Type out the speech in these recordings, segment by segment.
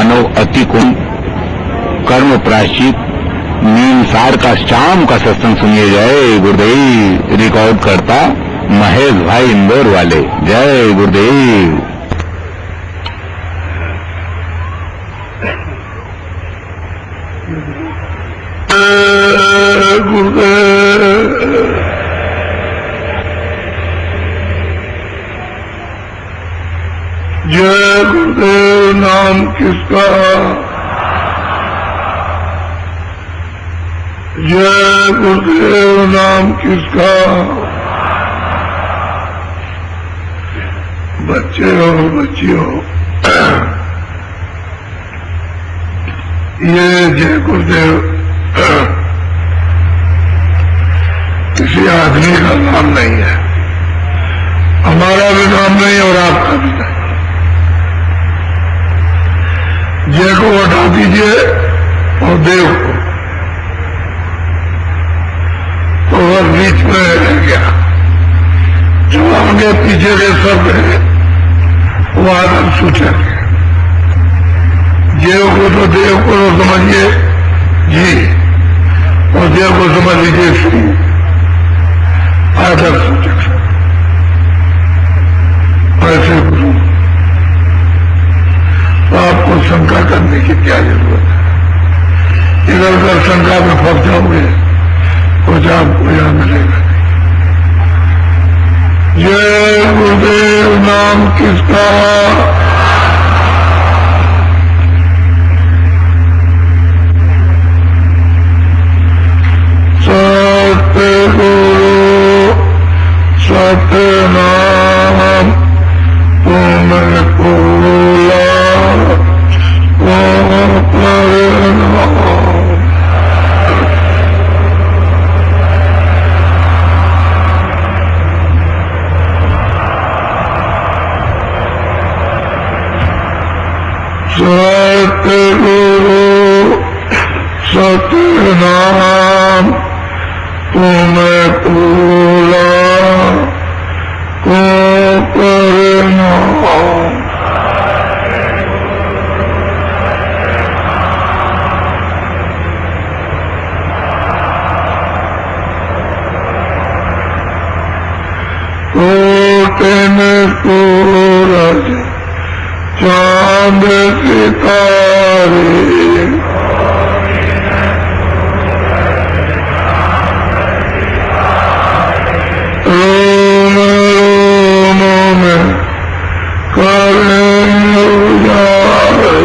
मानव अति कुंभ कर्म प्रायश्चित नीमसार का शाम का सत्संग सुनिए। जय गुरुदेव। रिकॉर्ड करता महेश भाई इंदौर वाले। जय गुरुदेव। जय गुरुदेव। नाम किसका? जय गुरुदेव। नाम किसका? बच्चे हो बच्चियों, ये जय गुरुदेव किसी आदमी का नाम नहीं है, हमारा भी नाम नहीं और आपका भी नहीं। जय को हटा दीजिए और देव को, तो वह बीच में रह गया। जो आगे पीछे के सब है वो आदम सूचक है। देव को तो देव को तो समझिए जी, और देव को समझ लीजिए श्री। आदम सूचक ऐसे गुरु, तो आपको शंका करने की क्या जरूरत है? इधर उधर शंका में फंस जाओगे, कुछ आपको यहां मिलेगा नहीं। जय गुरुदेव। नाम किसका? सत्य गुरु सत्य नाम तुम्हें बोला सत्य गुरु सत्य नाम तुम्हें बोला को परिणाम। कोटिन सूरज चांद सितारे रोम रोम में करें उजाले।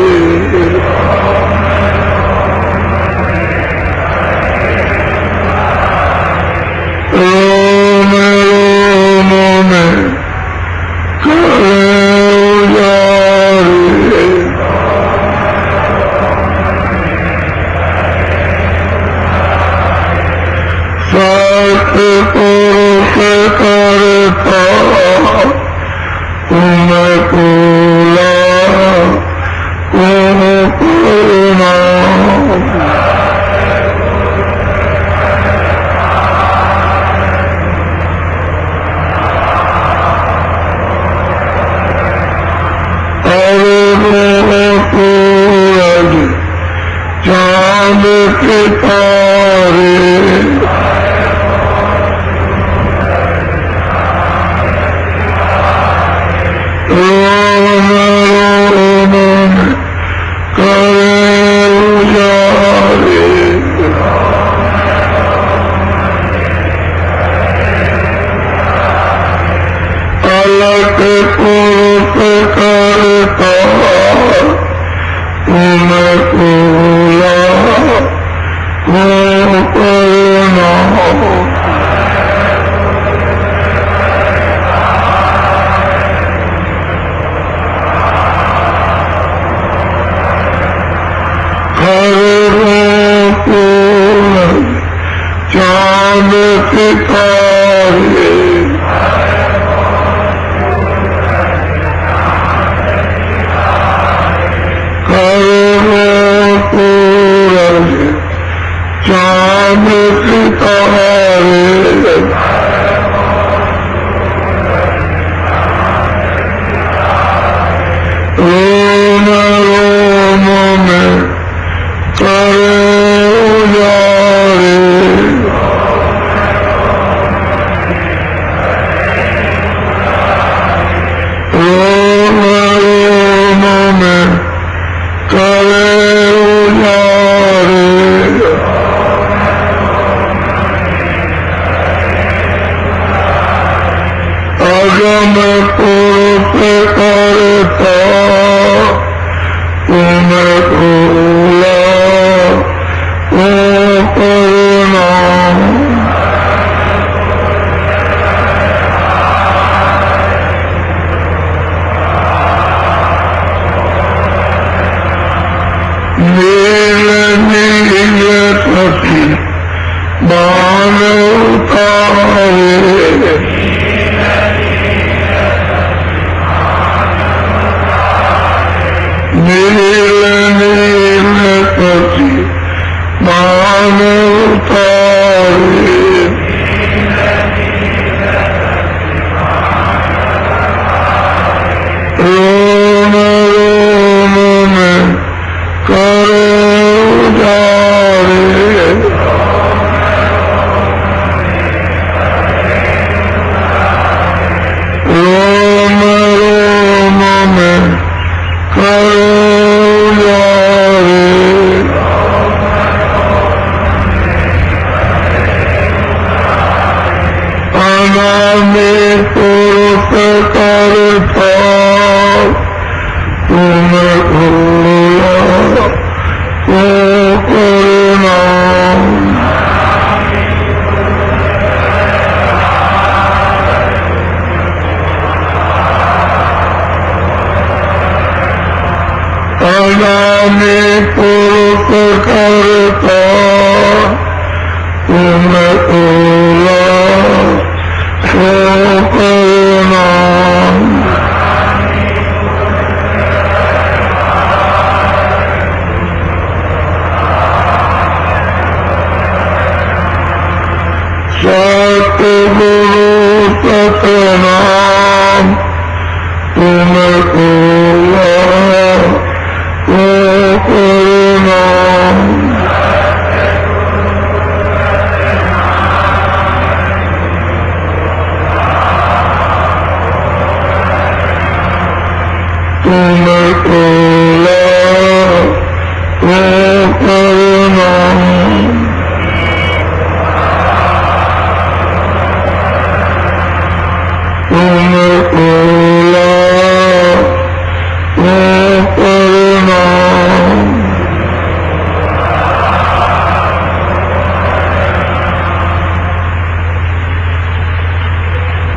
रोम रोम में करें उजाले। सत्य पुरुष करता तुम्हें बोला को परिणाम। सूरज चांद सितारे रोम रोम में करें उजाले। अलग पुरुष करता तुम्हें बोला को परिणाम। चांद सितारे सूरज चांद सितारे रोम रोम करुणा नील नील पति बाण उतारे नील नील पति बाण उतारे रोम रोम में करो जारे रोम रोम में करो जारे अनामी पुरुष करता तुम भूला ओ करुणा अनामी पुरुष करता तुम भूला ओ करुणा सतगुरु सतनाम तुम भूला ओ करुणा तुम भूला ओ करुणा तुम भूला ओ करुणा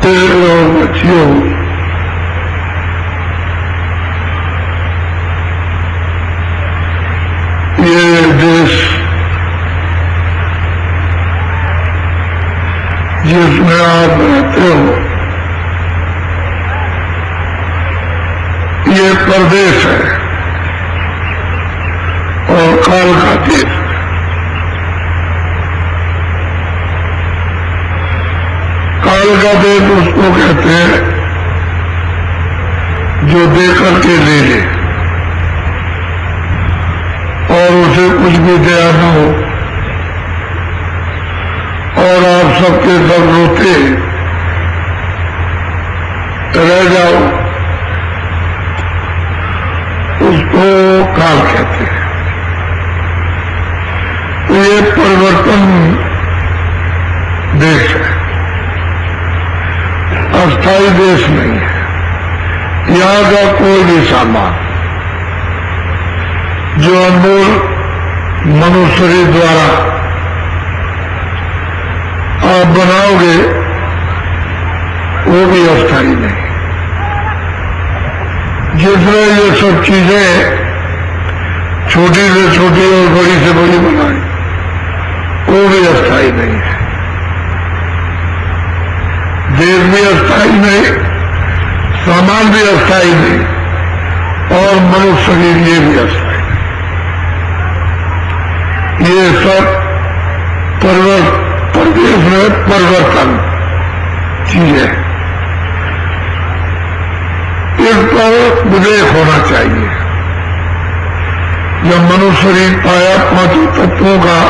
तेरे बच्चियों ये देश जिसमें आप रहते हो ये प्रदेश है और काल का देश है। काल का देश उसको कहते हैं जो दे करके ले ले और उसे कुछ भी दया न हो और आप सबके सब रोते रह जाओ, उसको काल कहते हैं। तो ये परिवर्तन देश है, अस्थायी देश नहीं है। यहाँ का कोई भी सामान जो अनमोल मनुष्य द्वारा आप बनाओगे वो भी अस्थायी नहीं। जिसने ये सब चीजें छोटी से छोटी और बड़ी से बड़ी बनाई वो भी अस्थायी नहीं है। देश भी अस्थायी नहीं, सामान भी अस्थायी नहीं और मनुष्य शरीर ये भी अस्थायी नहीं। ये सब प्रदेश में परिवर्तन चीजें, इस पर विवेक होना चाहिए। जब मनुष्य शरीर पाया पांचों तत्वों का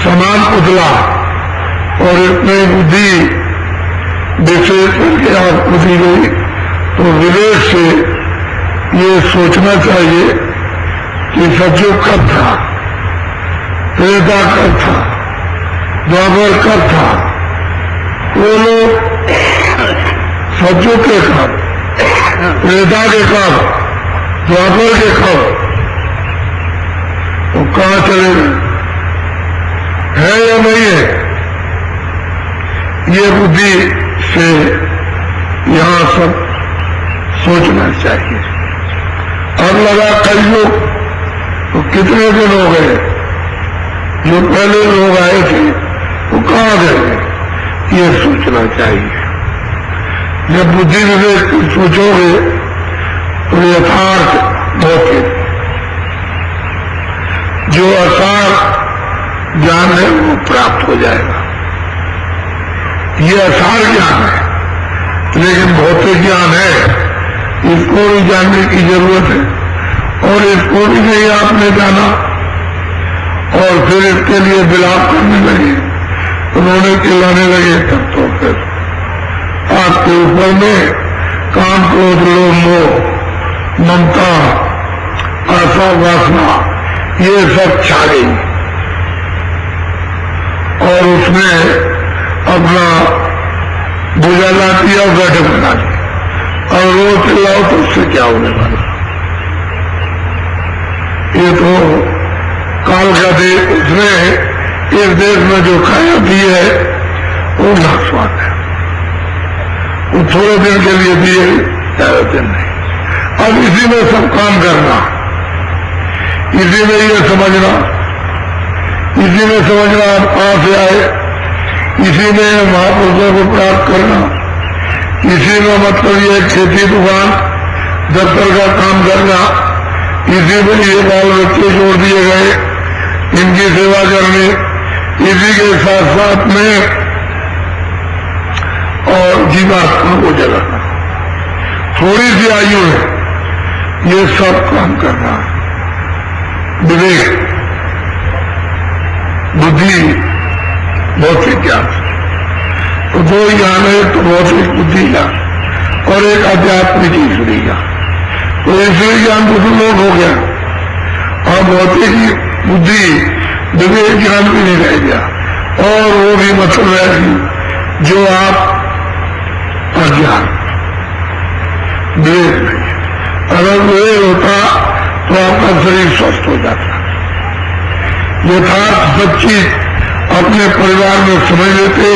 समान पुतला और इतनी बुद्धि विशेष करके आप बुद्धि गई, तो विवेक से ये सोचना चाहिए कि सतयुग कब था, त्रेता कब था, द्वापर कब था। वो लोग सतयुग के कब, त्रेता के कब, द्वापर के कब, वो कहाँ चले गए। हो गए, जो पहले लोग आए थे वो कहाँ गए, ये सोचना चाहिए। जब बुद्धि विवेक सोचोगे तो यथार्थ भौतिक जो असार ज्ञान है वो प्राप्त हो जाएगा। ये असार ज्ञान है, लेकिन भौतिक ज्ञान है, इसको भी जानने की जरूरत है, और इसको भी नहीं आपने जाना और फिर इसके लिए विलाप करने लगे, उन्होंने चिल्लाने लगे, तब तो फिर आपके ऊपर में काम, क्रोध, लोभ, मोह, ममता, आशा, वासना ये सब छा गई और उसने अपना भुजा लाती और गढ़ बना दी, और रोज चिल्लाओ तो उससे क्या होने वाला। ये तो काल का देश, उसने इस देश में जो खाया दी है वो नाशवान है, वो थोड़े दिन के लिए दिए, ज्यादा दिन नहीं। अब इसी में सब काम करना, इसी में ये समझना, इसी में समझना आप कहां से आए, इसी में महापुरुषों को प्राप्त करना, इसी में मतलब ये खेती, दुकान, दफ्तर का काम करना, इसी में ये बाल बच्चे जोड़ दिए गए, इनकी सेवा करनी, इसी के साथ साथ में और जीवात्मा को जगाना, थोड़ी सी आयु है, ये सब काम करना। विवेक, बुद्धि, भौतिक ज्ञान, तो दो ज्ञान है, तो भौतिक बुद्धि ज्ञान और एक आध्यात्मिक ईश्वरी ज्ञान। तो ईश्वरी ज्ञान तो लोग हो गया, और भौतिक बुद्धि विवेक ज्ञान भी नहीं रह गया, और वो भी मतलब है जो आप अज्ञान, विवेक नहीं। अगर विवेक होता तो आपका शरीर स्वस्थ हो जाता, यथार्थ सच्ची अपने परिवार में समझ लेते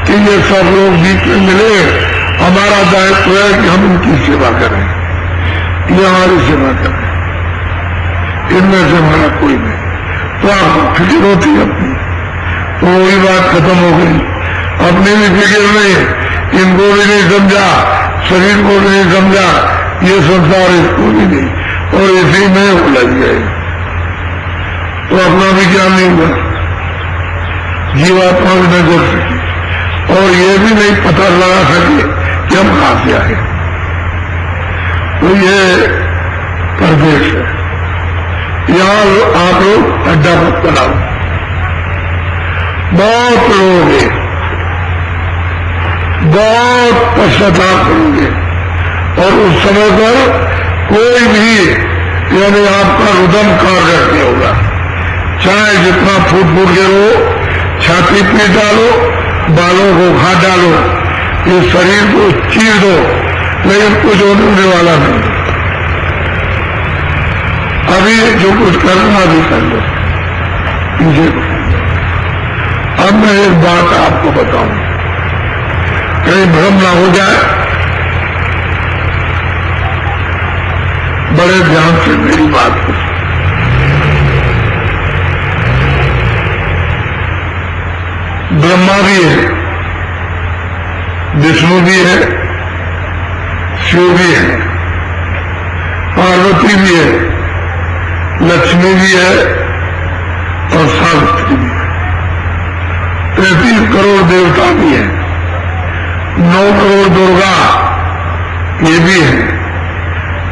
कि ये सब लोग बीच में मिले, हमारा दायित्व है कि हम उनकी सेवा करें, ये हमारी सेवा करें, इनमें से हमारा कोई नहीं, तो आपको फिक्र होती अपनी, तो वही बात खत्म हो गई। अपनी भी फिक्र नहीं, इनको भी नहीं समझा, शरीर को भी नहीं समझा, ये संसार इसको भी नहीं, और इसी में उलझ गए, तो अपना भी ज्ञान नहीं हुआ, जीवात्मा भी न जुड़ सकी, और ये भी नहीं पता लगा सके कि हम कहां से आए। तो ये परदेश है, यहाँ आप लोग अड्डा मत बनाओ। बहुत लोग हैं, बहुत पश्चाताप करोगे, और उस समय पर कोई भी यानी आपका रुदन कार्य नहीं होगा, चाहे जितना फूट फूट के रो, छाती पीट डालो, बालों को खा डालो, इस शरीर को चीर दो, लेकिन कुछ होने वाला नहीं। अभी जो कुछ करना अभी कर लो, मुझे। अब मैं एक बात आपको बताऊं, कहीं भ्रम ना हो जाए, बड़े ध्यान से मेरी बात को। ब्रह्मा भी है, विष्णु भी है, शिव भी है, पार्वती भी है, लक्ष्मी भी है और सावित्री भी है। 33 करोड़ देवता भी है, 9 करोड़ दुर्गा ये भी है,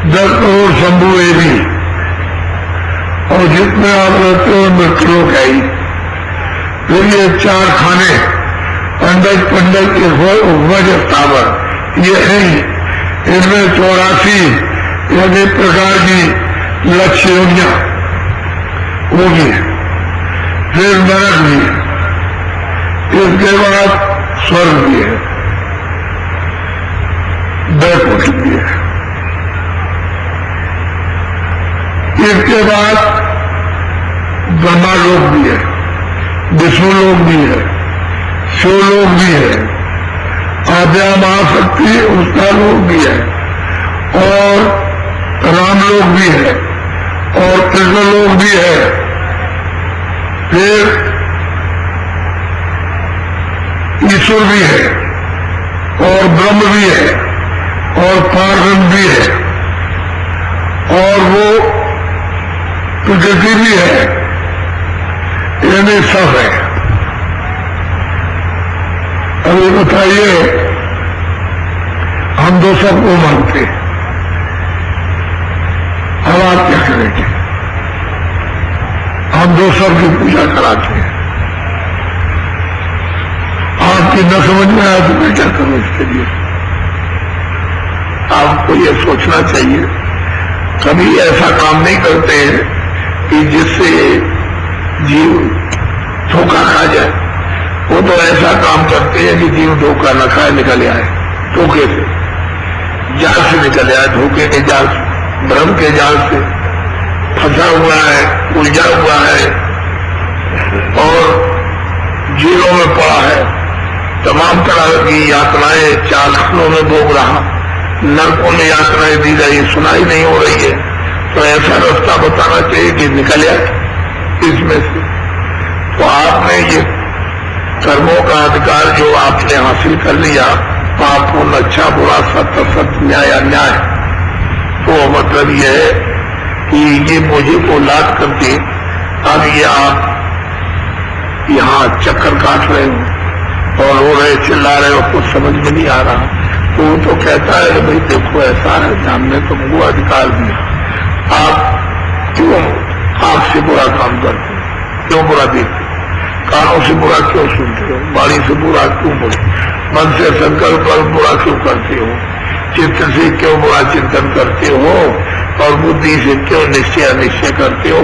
10 करोड़ शंभु ये भी, और जितने आप रहते हो मृत्युलोक है ही। फिर ये 4 खाने, अंडज पंडज उपज स्थावर ये है ही, इनमें 84 यानी प्रकार की लक्ष्य योनियां वो भी है। फिर नरक भी है, इसके बाद स्वर्ग भी है, बैकुंठ भी है, इसके बाद ब्रह्मालोक भी है, विष्णु लोक भी है, शिवलोक भी है, आद्या महाशक्ति उसका लोक भी है, और रामलोक भी है, और कृष्ण लोक भी है, फिर ईश्वर भी है और ब्रह्म भी है और पारब्रह्म भी है और वो प्रकृति भी है, यानी सब है। अब ये बताइए, हम दो सबको मानते हैं, अब आप क्या करेंगे? हम दो सब की पूजा कराते हैं, आपकी न समझ में आया तो मैं क्या करूं इसके लिए? आपको ये सोचना चाहिए, कभी ऐसा काम नहीं करते हैं कि जिससे जीव धोखा खा जाए। वो तो ऐसा काम करते हैं कि जीव धोखा न खाए, निकल आए धोखे से, जाल से निकल आए, धोखे के जाल से, भ्रम के जाल से फंसा हुआ है, उलझा हुआ है और जेलों में पड़ा है, तमाम तरह की यातनाएं चालखानों में भोग रहा, नरकों में यातनाएं दी गई, सुनाई नहीं हो रही है। तो ऐसा रास्ता बताना चाहिए कि निकल आए इसमें से। तो आपने ये कर्मों का अधिकार जो आपने हासिल कर लिया, पाप पुण्य, अच्छा बुरा, सत्य असत्य, न्याय अन्याय, तो मतलब ये है कि ये मुझे को लाद करके अब ये आप यहाँ चक्कर काट रहे हो और रो रहे, चिल्ला रहे हो, कुछ समझ में नहीं आ रहा। तो वो तो कहता है कि भाई देखो ऐसा है, हमने तुमको अधिकार दिया, आप क्यों आंख से बुरा काम करते हो, क्यों बुरा देखते हो, कानों से बुरा क्यों सुनते हो, वाणी से बुरा क्यों बोलते, मन से संकल्प कर बुरा क्यों करते हो, चित्त से क्यों बुरा चिंतन करते हो और बुद्धि से क्यों निश्चय करते हो?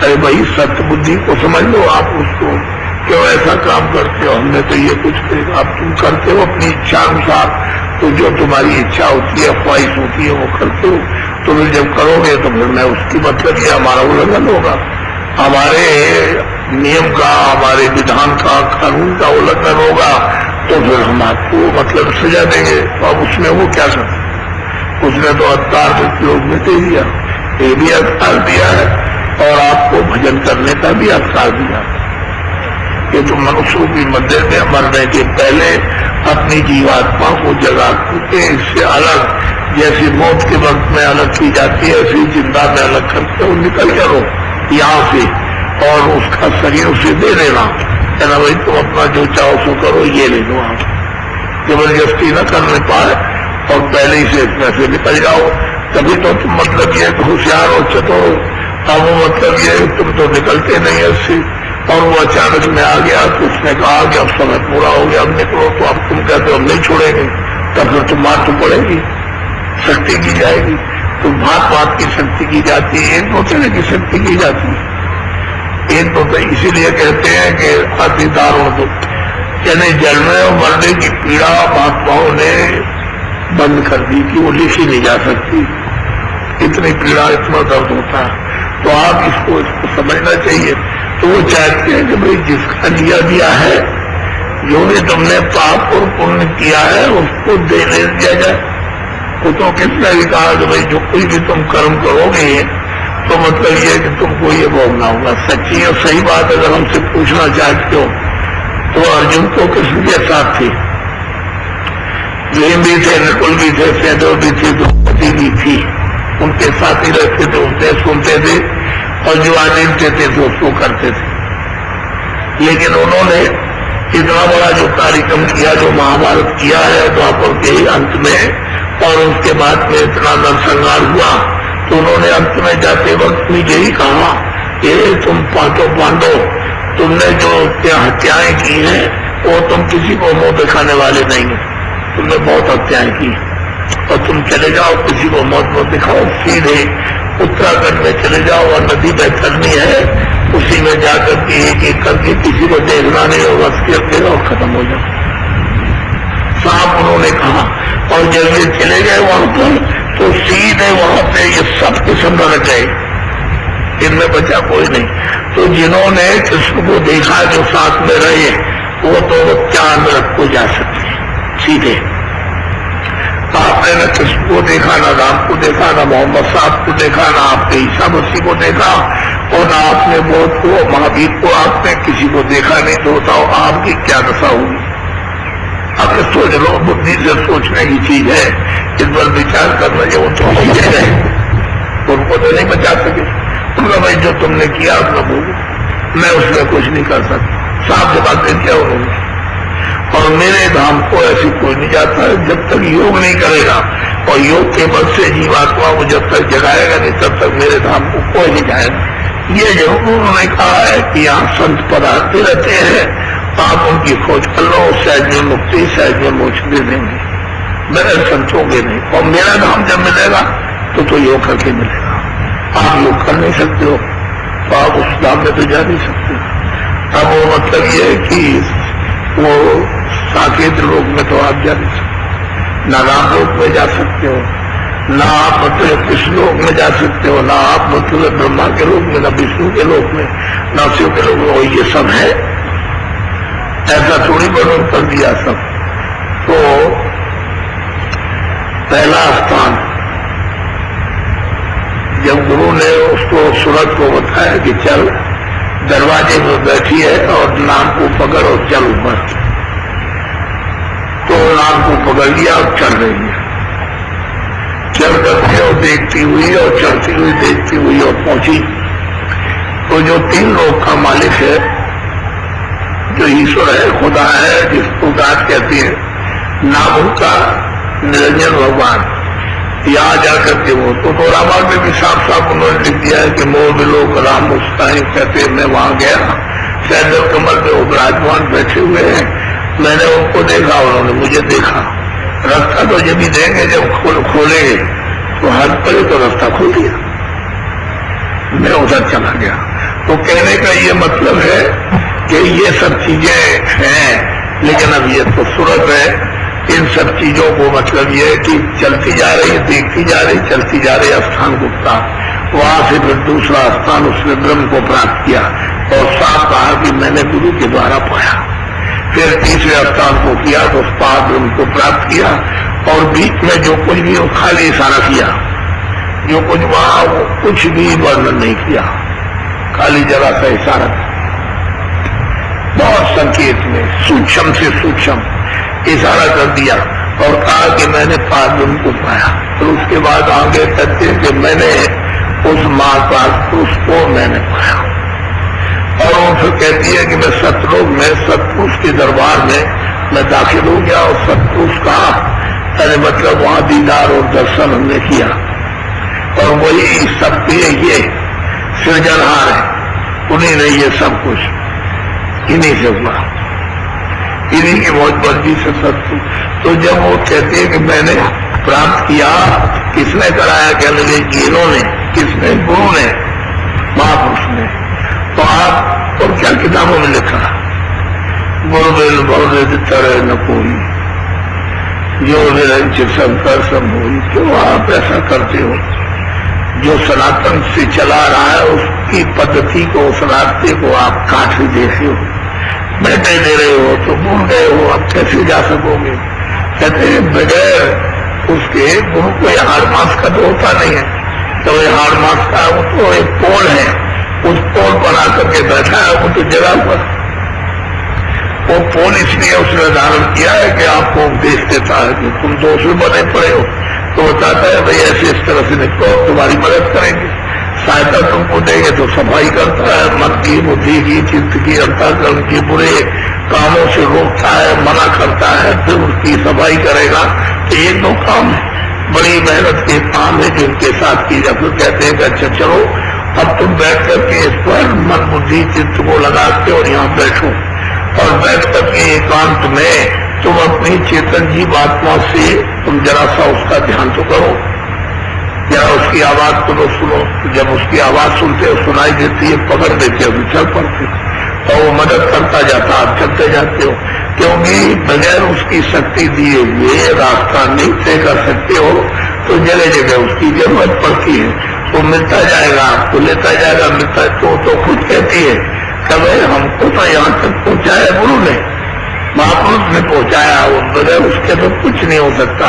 अरे भाई सत्य बुद्धि को समझ लो, आप उसको क्यों ऐसा काम करते हो? हमने तो ये कुछ करेगा, अब तुम करते हो अपनी इच्छा अनुसार, तो जो तुम्हारी इच्छा होती है, ख्वाहिश होती है, वो करते हो। तो फिर जब करोगे तो फिर मैं उसकी मतलब ये हमारा उल्लंघन होगा, हमारे नियम का, हमारे विधान का, कानून का उल्लंघन होगा, तो फिर हम आपको मतलब सजा देंगे। तो अब उसमें वो क्या करते, उसने तो अधिकार लोग में दे दिया, ये भी अधिकार दिया है और आपको भजन करने का भी अधिकार दिया। ये तो मनुष्यों की मंदिर में मरने के पहले अपनी जीवात्मा को जगा करके इससे अलग, जैसे मौत के वक्त में अलग की जाती है, ऐसी जिंदा में अलग करके वो निकल करो यहाँ से और उसका शरीर उसे दे देना, कहना भाई तुम अपना जो चाहो सो करो, ये ले लो। आप जबरदस्ती न करने पाए और पहले ही से इसमें से निकल जाओ, तभी तो तुम मतलब ये होशियार और चतुर। अब वो मतलब ये तुम तो निकलते नहीं इससे, और वो अचानक में आ गया तो उसने कहा कि अब समय पूरा हो गया, अब निकलो। तो अब तुम कहते हो हम नहीं छोड़ेंगे, तब फिर तुम मार तो पड़ेगी, शक्ति की जाएगी। तो भात भात की शक्ति की जाती है, एक दो तरह की शक्ति की जाती है। एक तो इसीलिए कहते हैं कि अति दारुण दुख, यानी जलने और मरने की पीड़ा महात्माओं ने बंद कर दी कि वो लिखी नहीं जा सकती, इतनी पीड़ा, इतना दर्द होता है। तो आप इसको समझना चाहिए। तो वो चाहते हैं कि भाई जिसका दिया है, जो भी तुमने पाप और पुण्य किया है उसको देने दिया जाए। वो तो किसने भी कहा कि भाई जो कोई भी तुम कर्म करोगे तो मतलब ये कि तुमको ये भोगना होगा। सच्ची और सही बात अगर हमसे पूछना चाहते हो तो अर्जुन को कृष्ण के साथ थे, भीम भी थे, नकुल भी थे, सहदेव भी थे, द्रौपदी भी थी, उनके साथ ही रहते थे, उनसे सुनते थे और जो आदित्य थे तो उसको करते थे। लेकिन उन्होंने इतना बड़ा जो कार्यक्रम किया, जो महाभारत किया है द्वापर के अंत में, और उसके बाद में इतना नरसंहार हुआ, तो उन्होंने अंत में जाते वक्त मुझे ही कहा कि तुम पांचों पांडव, तुमने जो हत्याएं की हैं वो तुम किसी को मुंह दिखाने वाले नहीं है, तुमने बहुत हत्याएं की और तुम चले जाओ, किसी को मौत मत दिखाओ, सीधे उत्तराखंड में चले जाओ और नदी में करनी है, उसी में जाकर के एक एक करके किसी को देखना नहीं होगा, फिर और खत्म हो जाओ। साफ उन्होंने कहा और जब ये चले गए वहां पर तो सीधे वहां पे ये सब किस्म न गए, इनमें बचा कोई नहीं। तो जिन्होंने कृष्ण को देखा, जो साथ में रहे, वो तो चांद रख को जा सकते सीधे। आपने न कृष्ण को देखा, न राम को देखा, न मोहम्मद साहब को देखा, न आपने ईसा मसीह को देखा, और ना आपने मौत को, महावीर को आपने किसी को देखा नहीं, तो बताओ आपकी क्या दशा होगी? आपने सोच लो, बुद्धि से सोचने की चीज है, इस पर विचार करना। जो तो चीजें गए उनको तो नहीं बचा सके। उनका भाई जो तुमने किया अपना भोगो, मैं उसमें कुछ नहीं कर सकता। साफ जवाब दे दिया उन्होंने। और मेरे धाम को ऐसे कोई नहीं जाता है जब तक योग नहीं करेगा, और योग के बल से जीवात्मा को जब तक जगाएगा नहीं तब तक मेरे धाम को कोई नहीं जाएगा। ये जो उन्होंने कहा है कि यहाँ संत पधारते रहते हैं, आप उनकी खोज कर लो, सहज में मुक्ति, सहज में मोक्ष दे देंगे, मेरे संतों के नहीं। और मेरा धाम जब मिलेगा तो योग करके मिलेगा। आप योग कर नहीं सकते हो तो आप उस धाम में तो जा नहीं सकते। अब वो मतलब ये है कि वो साकेत लोक में तो आप जा नहीं सकते, ना राम लोक में जा सकते हो, ना आप मतलब कृष्ण लोक में जा सकते हो, ना आप मतलब ब्रह्मा के लोक में, ना विष्णु के लोक में, ना शिव के लोक में। और ये सब है, ऐसा थोड़ी वर्णन कर दिया सब। तो पहला स्थान जब गुरु ने उसको सूरत को बताया कि चल दरवाजे में बैठी है और नाम को पकड़ और चल ऊपर, तो नाम को पकड़ लिया और चल रही है। चल करके और देखती हुई और चलती हुई देखती हुई और पहुंची तो जो 3 लोक का मालिक है, जो ईश्वर है, खुदा है, जिसको गात कहती है, नाम उनका निरंजन भगवान, यहाँ जाकर के वो तो रामायण में भी साफ साफ उन्होंने लिख दिया है कि मोह विलोक राम मुस्कान कहते। मैं वहां गया, सैदल कमल पे वो विराजमान बैठे हुए हैं, मैंने उनको देखा, उन्होंने मुझे देखा। रास्ता तो जब भी देंगे, जब खोलेंगे तो हर पड़े तो रास्ता खोल दिया, मैं उधर चला गया। तो कहने का ये मतलब है कि ये सब चीजें हैं, लेकिन अब ये तो सूरत है। इन सब चीजों को मतलब ये है कि चलती जा रही, देखती जा रही, चलती जा रही। स्थान गुप्ता, वहां से फिर दूसरा स्थान उसने ब्रह्म को प्राप्त किया और साफ कहा कि मैंने गुरु के द्वारा पाया। फिर तीसरे स्थान को किया तो उस पार ब्रह्म को प्राप्त किया। और बीच में जो कुछ भी खाली इशारा किया, जो कुछ वहां वो कुछ भी वर्णन नहीं किया, खाली जरा सा इशारा, बहुत संकेत में सूक्ष्म से सूक्ष्म इशारा कर दिया और कहा कि मैंने पादुम को पाया। और उसके बाद आगे कहते हैं कि मैंने उस महाकाल पुरुष को मैंने पाया। और वो फिर कहती है कि मैं सतलोक में सतपुरुष के दरबार में मैं दाखिल हो गया और सतपुरुष कहा, अरे मतलब वहां दीदार और दर्शन हमने किया। और वही सबके ये सृजनहार है, उन्हीं ने ये सब कुछ इन्हीं से हुआ, इन्हीं की बहुत मर्जी से सत्य। तो जब वो कहते हैं कि मैंने प्राप्त किया, किसने कराया? कह लगे इन्होंने, किसने? गुरु ने, महापुरुष ने। तो आप और क्या किताबों में लिखा? गुरुदेव बहुदेव तरह न कोई, जो निरंचित शंकर संभोई। क्यों आप ऐसा करते हो? जो सनातन से चला रहा है उसकी पद्धति को, उस रास्ते को आप काट दे रहे हो, बैठे दे रहे हो, तो भूल गए हो, अब कैसे जा सकोगे? कहते हैं बगैर उसके गुरु को हाड़ मास का तो होता नहीं है। तो ये हाड़ मास का वो तो एक पोल है, उस पोल बना करके बैठा है वो तो जगह पर। वो पोल इसलिए उसने धारण किया है कि आपको उपदेश देता है कि तुम दोष में बने पड़े हो, तो बताता है भाई ऐसे इस तरह से निकलो, तुम्हारी मदद करेंगे, सहायता तुमको देंगे। तो सफाई करता है, मन की, बुद्धि की, चित्त की, अंतःकरण की, बुरे कामों से रोकता है, मना करता है, फिर उसकी सफाई करेगा। तो ये 2 काम है, बड़ी मेहनत के काम है जिनके साथ की जाए। फिर कहते हैं कि अच्छा चलो अब तुम बैठ करके इस पर मन, बुद्धि, चित्त को लगा के और यहाँ बैठो, और बैठ करके एकांत में तुम अपनी चेतन जीव आत्मा से तुम जरा सा उसका ध्यान तो करो, जरा उसकी आवाज को सुनो। जब उसकी आवाज सुनते हो, सुनाई देती है, पकड़ देते हो, चल पड़ते हो, और वो मदद करता जाता, आप चलते जाते हो। क्योंकि बगैर उसकी शक्ति दिए हुए रास्ता नहीं तय कर सकते हो, तो जगह जगह उसकी जरूरत पड़ती है। वो मिलता जाएगा, आपको लेता जाएगा, मिलता तो खुद कहती है कभी हमको तो यहाँ तक पहुंचाया गुरु ने, महापुरुष ने में पहुंचाया, वो बगैर उसके तो कुछ नहीं हो सकता।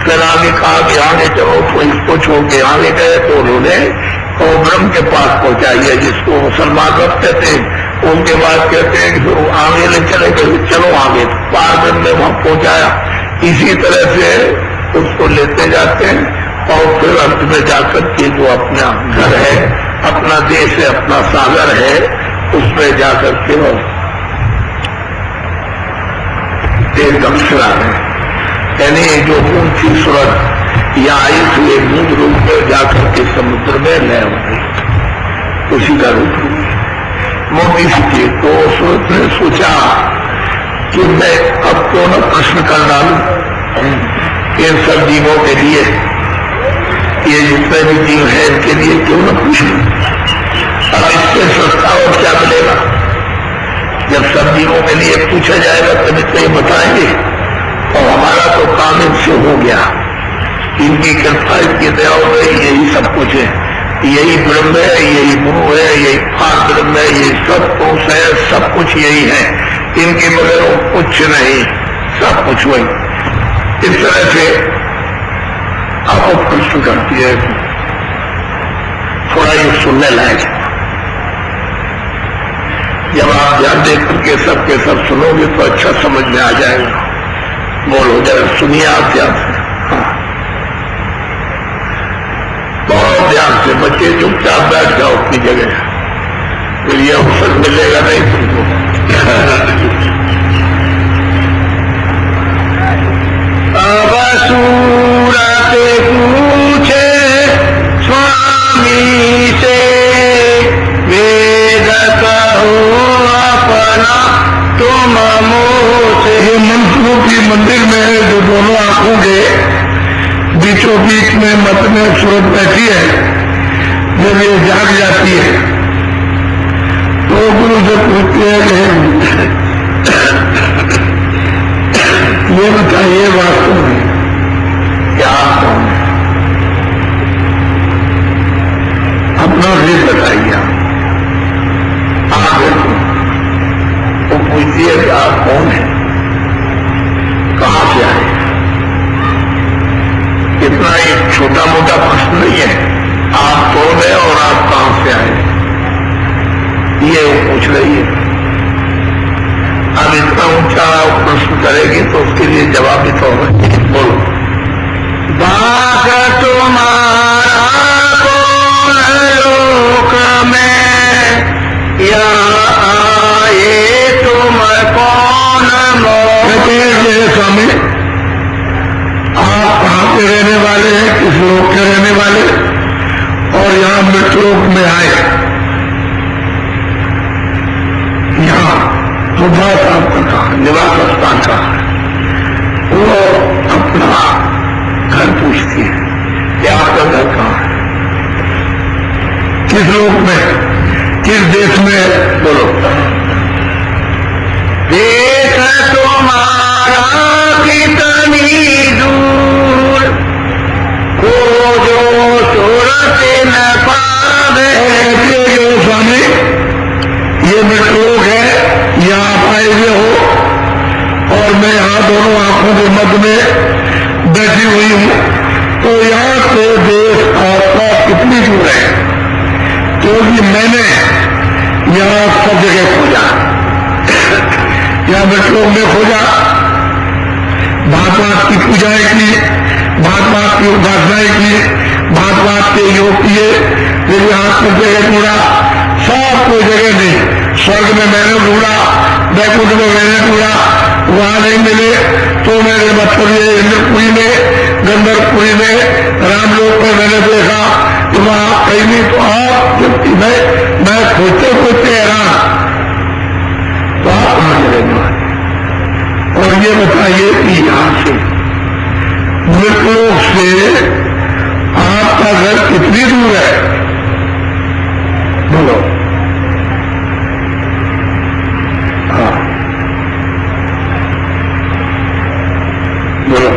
फिर आगे कहा कि आगे चलो, तो इसको छोड़ के आगे गए तो उन्होंने और ब्रह्म के पास पहुंचाइए, जिसको मुसलमान रखते थे। उनके बाद कहते हैं कि फिर आगे ले चले गए, चलो आगे, पार ब्रह्म में वहां पहुंचाया। इसी तरह से उसको लेते जाते हैं और फिर अंत में जाकर के जो अपना घर है, अपना देश है, अपना सागर है, उसमें जाकर के वो एकदम सिरा है, यानी जो ऊंची सूरत या इस हुए मूल रूप में जाकर के समुद्र में लय हो गई, उसी का रूप हुई मोटी सी। तो सूरत ने सोचा कि मैं अब क्यों न प्रश्न कर डालूं इन सब जीवों के लिए, ये जितने भी जीव है इनके लिए क्यों न पूछूं। अब इससे सस्ता और क्या मिलेगा, जब सब जीवों के लिए पूछा जाएगा तभी तो ये बताएंगे। और हमारा तो काम इनसे हो गया, इनकी कृपा, इनकी दया हो गई, यही सब कुछ है, यही ब्रह्म है, यही गुरु है, यही पार ब्रह्म है, यही सब पुरुष है, सब कुछ यही है, इनके बगैर वो कुछ नहीं, सब कुछ वही। इस तरह से आपको प्रश्न करती है, थोड़ा ये सुनने लायक है। जब आप ध्यान देख करके सबके सब सुनोगे तो अच्छा समझ में आ जाएगा। बोलो जरा सुनिए आप ध्यान से, बहुत ध्यान से। बच्चे चुपचाप बैठ जाओ अपनी जगह, फिर ये अवसर मिलेगा नहीं तुमको। अब सूरत पूछे स्वामी से, वेद कहो अपना तुम मोह से। ये मंत्रों मंदिर में जो दोनों आंखों के बीचों बीच में मत में सूरत बैठी है, जब ये जाग जाती है तो गुरु से पूछती है कि ये बताइए वास्तव में क्या कौन है, अपना भेद बताइए। आप वो पूछती है कि आप कौन है, कहां से आए। इतना एक छोटा मोटा प्रश्न नहीं है, आप कौन है और आप कहां से आए, ये वो पूछ रही है। अब इतना ऊंचा प्रश्न करेगी तो उसके लिए जवाब भी तो होगा। बोलो, बात तुम्हारा कौन लोक में, यहाँ आए तुम कौन मोह। स्वामी आप कहाँ के रहने वाले हैं, किस लोक के रहने वाले, और यहाँ मृतलोक में आए, यहाँ तो बात आपका कहा, निवास स्थान का वो अपना घर पूछती है कि आपका घर कहाँ है, किस लोक में, किस देश में। बोलो, देश तुम्हारा कितनी दूर, खोजो सूरत न पावे। स्वामी ये मृतलोक है, यहाँ आप आए हुए हो और मैं यहाँ दोनों आंखों के मध्य में बैठी हुई हूँ, तो यहाँ से देश आपका कितनी दूर है, क्योंकि मैंने यहाँ सब जगह खोजा, यहाँ मृतलोक में खोजा, भांत भांत की पूजाएं की, भांत भांत की उपासनाएं की, भांत भांत के योग किए, फिर यहाँ सब जगह ढूंढा, सब कोई जगह नहीं। स्वर्ग में मैंने ढूंढा, बैकुंठ में मैंने ढूंढा, वहां नहीं मिले, तो मेरे मतलब ये इंद्रपुरी में, गंधर्वपुरी में, रामलोक में मैंने देखा कि वहां कहीं नहीं। तो आप जबकि मैं खोजते खोजते हैरान, तो आप कहां मिलेंगे। और ये बताइए कि यहां से मृतलोक से आपका घर कितनी दूर है, बोलो। हाँ बोलो,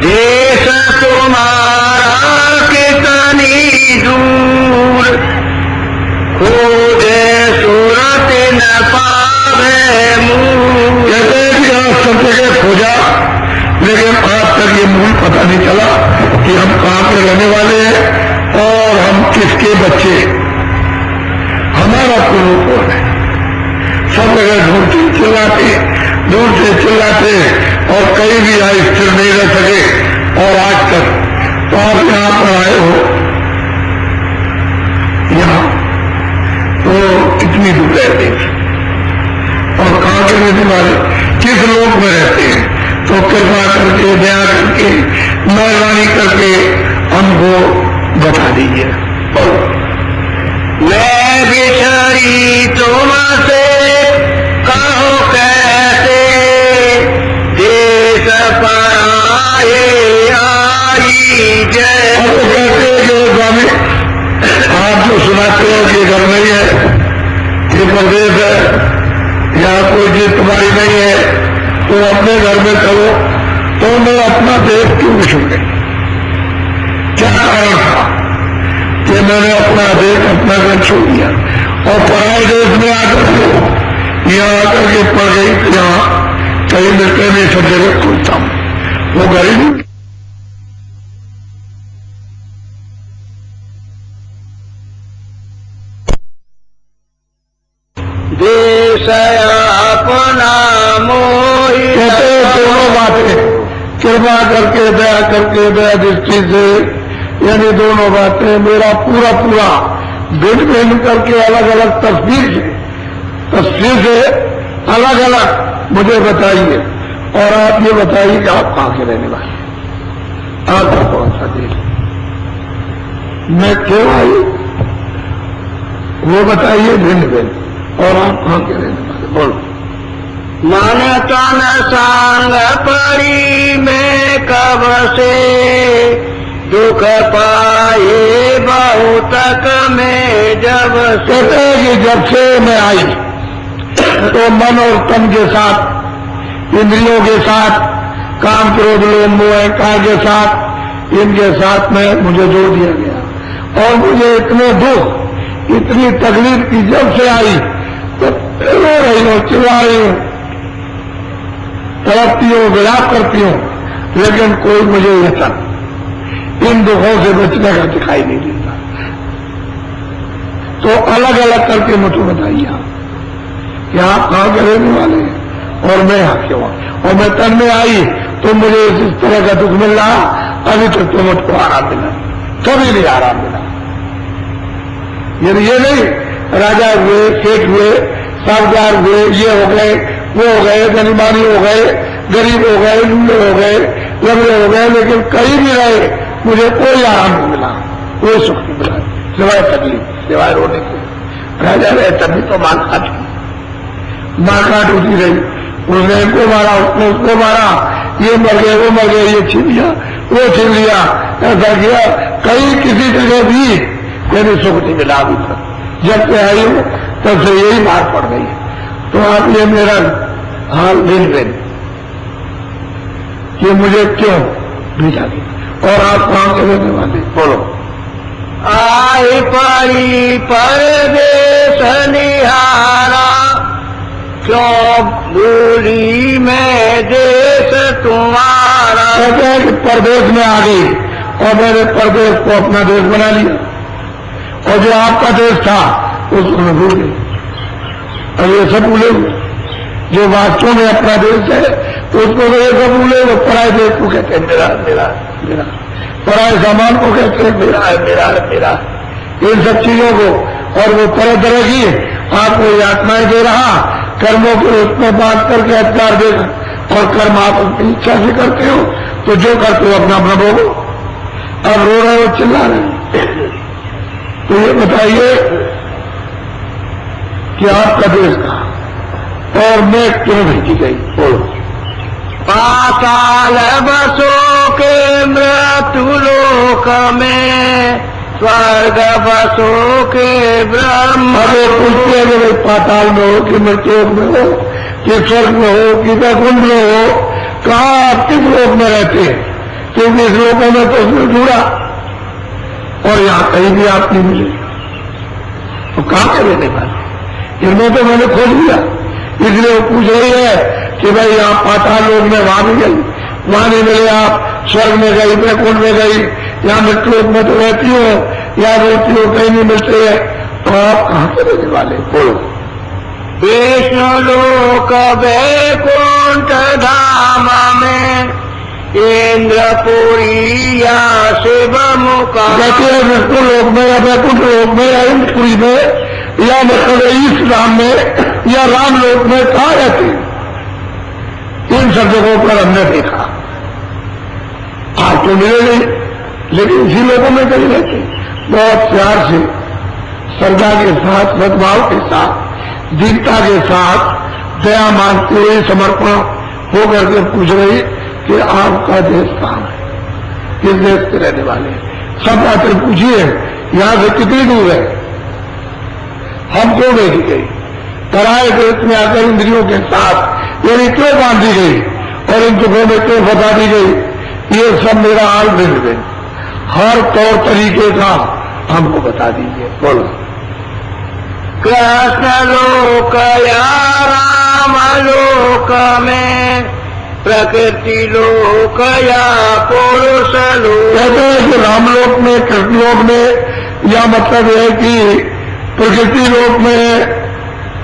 देश तुम्हारा कितनी दूर, खोजे सूरत बच्चे हमारा गुरु कौन है? सब जगह ढूंढते चिल्लाते, दूर से चिल्लाते और कहीं भी यहाँ स्थिर नहीं रह सके। और आज तक तो आप यहाँ पर आए हो, यहाँ तो इतनी दूर रहते हैं और कहाँ के रहने वाले, किस लोक में रहते हैं? तो कृपा करके, दया करके, मेहरबानी करके हमको बता दीजिए। मैं बिछड़ी तुमसे कहो कैसे, देश पराए आई जय। और तो कहते हैं कि स्वामी आप जो सुनाते हो कि घर नहीं है, ये प्रदेश है, यहाँ कोई चीज तुम्हारी नहीं है, तो अपने घर में चलो। तो मैं अपना देश क्यों छोड़ गई? क्या कारण था कि मैंने अपना देश, अपना घर छोड़ दिया और पराए देश में आकर के यहाँ आकर के पड़ गई? यहाँ कहीं मिलते नहीं, सब जगह खोजता हूँ, वो घर ही नहीं। देश अपना मोहि। कहते दोनों बातें, कृपा करके, दया करके, दया दृष्टि से, यानी दोनों बातें मेरा पूरा पूरा भिन्न भिन्न करके अलग अलग तस्वीर से अलग अलग मुझे बताइए। और आप ये बताइए कि आप कहाँ के रहने वाले, आपका कौन सा देश, मैं क्यों आई, वो बताइए भिन्न भिन्न। और आप कहाँ के रहने वाले, बोलो। मन तन सांग पड़ी मैं कब से, दुख पाए बहुतक में जब से। कहते हैं कि जब से मैं आई तो मन और तन के साथ, इंद्रियों के साथ, काम क्रोध लोभ मोह अहंकार के साथ, इनके साथ में मुझे जोड़ दिया गया। और मुझे इतने दुख, इतनी तकलीफ की जब से आई तो रो रही हूँ, चिल्ला रही हूँ, तड़पती हूँ, विलाप करती हूँ, लेकिन कोई मुझे यतन इन दुखों से बचने का दिखाई नहीं देता। तो अलग अलग करके मुझे बताइए आप कि आप कहाँ के रहने वाले हैं और मैं यहाँ क्यों। और मैं तन में आई तो मुझे इस तरह का दुख मिल रहा, अभी तक तो मुझको आराम मिला, कभी नहीं आराम मिला। ये नहीं राजा हुए, सेठ हुए, साहूकार हुए, ये हो गए, वो हो गए, धनीमानी हो गए, गरीब हो गए, लूले हो गए, लंगड़े हो गए, लेकिन कहीं भी रहे मुझे कोई आराम नहीं मिला, कोई सुख नहीं मिला, सिवाय तकलीफ, सिवाय रोने के। राजा रहे तभी तो मार काट होती रही, उसने इनको मारा, उसने उसको मारा, ये मर गए, वो मर गए, ये छीन लिया, वो छीन लिया, ऐसा किया, कहीं किसी जगह भी मैंने सुख नहीं मिला अभी तक। जब से आई हूं तब से यही मार पड़ गई। तो आप ये मेरा हाल दिन दिन कि मुझे क्यों भेजा गया और आप कहां के रहने वाले, बोलो। आई पड़ी परदेश निहारा, क्यों भूली मैं देश तुम्हारा। कहते हैं कि परदेश में आ गई और मैंने परदेश को अपना देश बना लिया, और जो आपका देश था उसको मैं भूल गई। अब ये सब भूले, जो वास्तव में अपना देश है उसको तो ये सब भूले। वो पराये देश को कहते हैं मेरा मेरा मेरा, पराये सामान को कहते हैं मेरा है मेरा है मेरा, इन सब चीजों को। और वो तरह तरह की आपको यातनाएं दे रहा, कर्मों को उसमें बांट करके अधिकार देगा, और कर्म आप अपनी इच्छा से करते हो, तो जो करते हो अपना अपना भोगो। अब रो रहे हो, चिल्ला रहे हो, तो ये बताइए कि आपका देश कहा और मैं क्यों भेजी गई, बोलो। पाताल बसो के मृत्यु लोक में, स्वर्ग बसो के ब्रह्म। अरे पूछते हैं भाई पाताल में हो कि मृत्यु में हो कि स्वर्ग में हो कि वैकुंठ में हो, कहाँ आप किस लोक में रहते हैं? क्योंकि इस लोकों में तो उसमें जुड़ा और यहाँ कहीं भी आप नहीं मिले, तो कहाँ के रहने वाले? इनमें तो मैंने खोज लिया, इसलिए वो पूछ रही है कि भाई आप पाताल लोक में वहां भी गई, वहां नहीं मिले, आप स्वर्ग में गई, वैकुंठ में गई, यहाँ मृत्यु में तो रहती हो, या रोटियों कहीं नहीं मिलते हैं, तो आप कहाँ से रहने वाले? बोलो। विष्णु लोक वैकुंठ धाम में इंद्रपुरी या शिव मुका। कहते हैं विष्णु लोक में या वैकुंठ लोक में या इंद्रपुरी में या मतलब इस राम में या राम लोक में कहाँ रहते? इन सब जगहों पर हमने देखा। आज तो मिले नहीं, लेकिन इसी लोगों में कहीं रहते, बहुत प्यार से, श्रद्धा के साथ, सद्भाव के साथ, दीनता के साथ, दया मांगते हुए, समर्पण होकर के पूछ रही कि आपका देश कहाँ है, किस देश के रहने वाले? सब आकर पूछिए यहाँ से कितनी दूर है, हमको भेजी गई, कराए देश में आकर इंद्रियों के साथ यानी क्यों बांधी गई और इन दुखों में क्यों फंसा दी गई, ये सब मेरा हाल भेज गए। हर तौर तरीके का हमको बता दीजिए। बोलो। कृष्ण लोक या राम लोक में प्रकृति लोक या पुरुष लोक। कहते हैं कि राम लोक में, कृष्ण लोक में, या मतलब है कि प्रकृति लोक में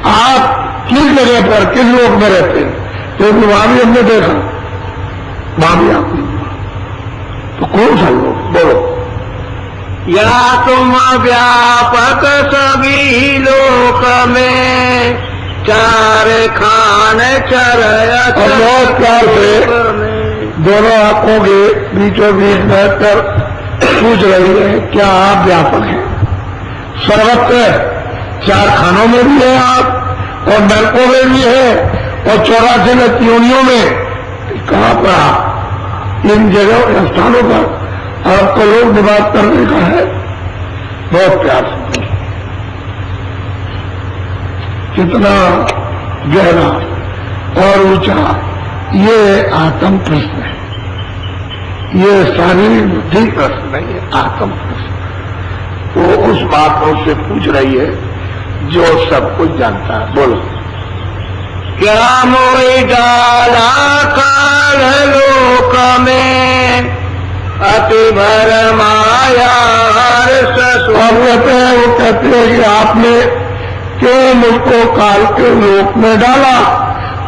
आप किस जगह पर, किस लोक में रहते हैं? क्योंकि वहां भी हमने देखा, वहां भी आप तो कौन सा लोक? बोलो। या तुम व्यापक सभी लोक में चार खान चरया। और बहुत प्यार से दोनों आंखों के बीचों बीच बैठकर पूछ रही है क्या आप व्यापक हैं? सर्वत्र चार खानों में भी है आप, और नरकों में भी है, और 84 योनियों में। कहाँ पर आप? इन जगहों स्थानों पर आपको लोग निवास करने का है। बहुत प्यार से, कितना गहरा और ऊंचा ये आत्म प्रश्न है, ये शारीरिक बुद्धि प्रश्न नहीं है, आत्म प्रश्न। वो उस बातों से पूछ रही है जो सब कुछ जानता है। बोलो। क्या मोई डाला काल लोक में अति भर माया हर्ष। और वो कहते हैं कि आपने क्यों मुझको काल के लोक में डाला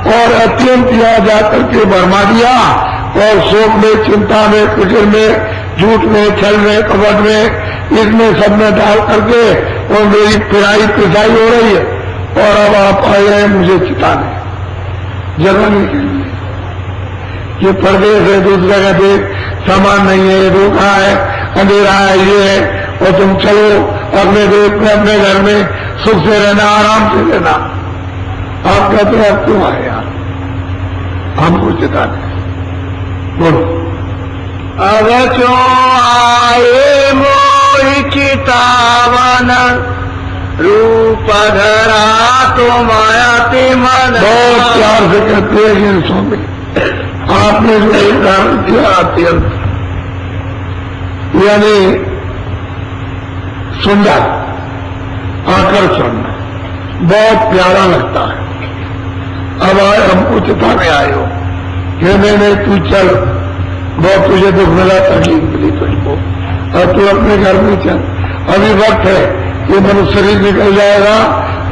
और अत्यंत यहाँ जाकर के भरमा दिया, और शोक में, चिंता में, फिक्र में, झूठ में, छल में, कपट में, इसमें सब में डाल करके और मेरी पिराई पिसाई हो रही है, और अब आप आए हैं मुझे चिताने, जगाने के लिए। ये परदेश है, दूसरा का देश, सामान नहीं है, ये धोखा है, अंधेरा है, ये है, और तुम चलो अपने देश में, अपने घर में सुख से रहना, आराम से रहना। आप कहते हैं आप क्यों आए यार? हमको चिताने। बोलो। अब क्यों आए मोहि चितावन रूप धरा तुम अति मन। बहुत प्यार से कहते हैं कि स्वामी आपने जो उदाहरण दिया अत्यंत यानी सुंदर, आकर्षण, बहुत प्यारा लगता है। अब आए हमको चिताने आए हो कि नहीं तू चल, बहुत तुझे दुख मिला, तकलीफ मिली तुझको, और तू अपने घर में चल, अभी वक्त है, ये मनुष्य शरीर निकल जाएगा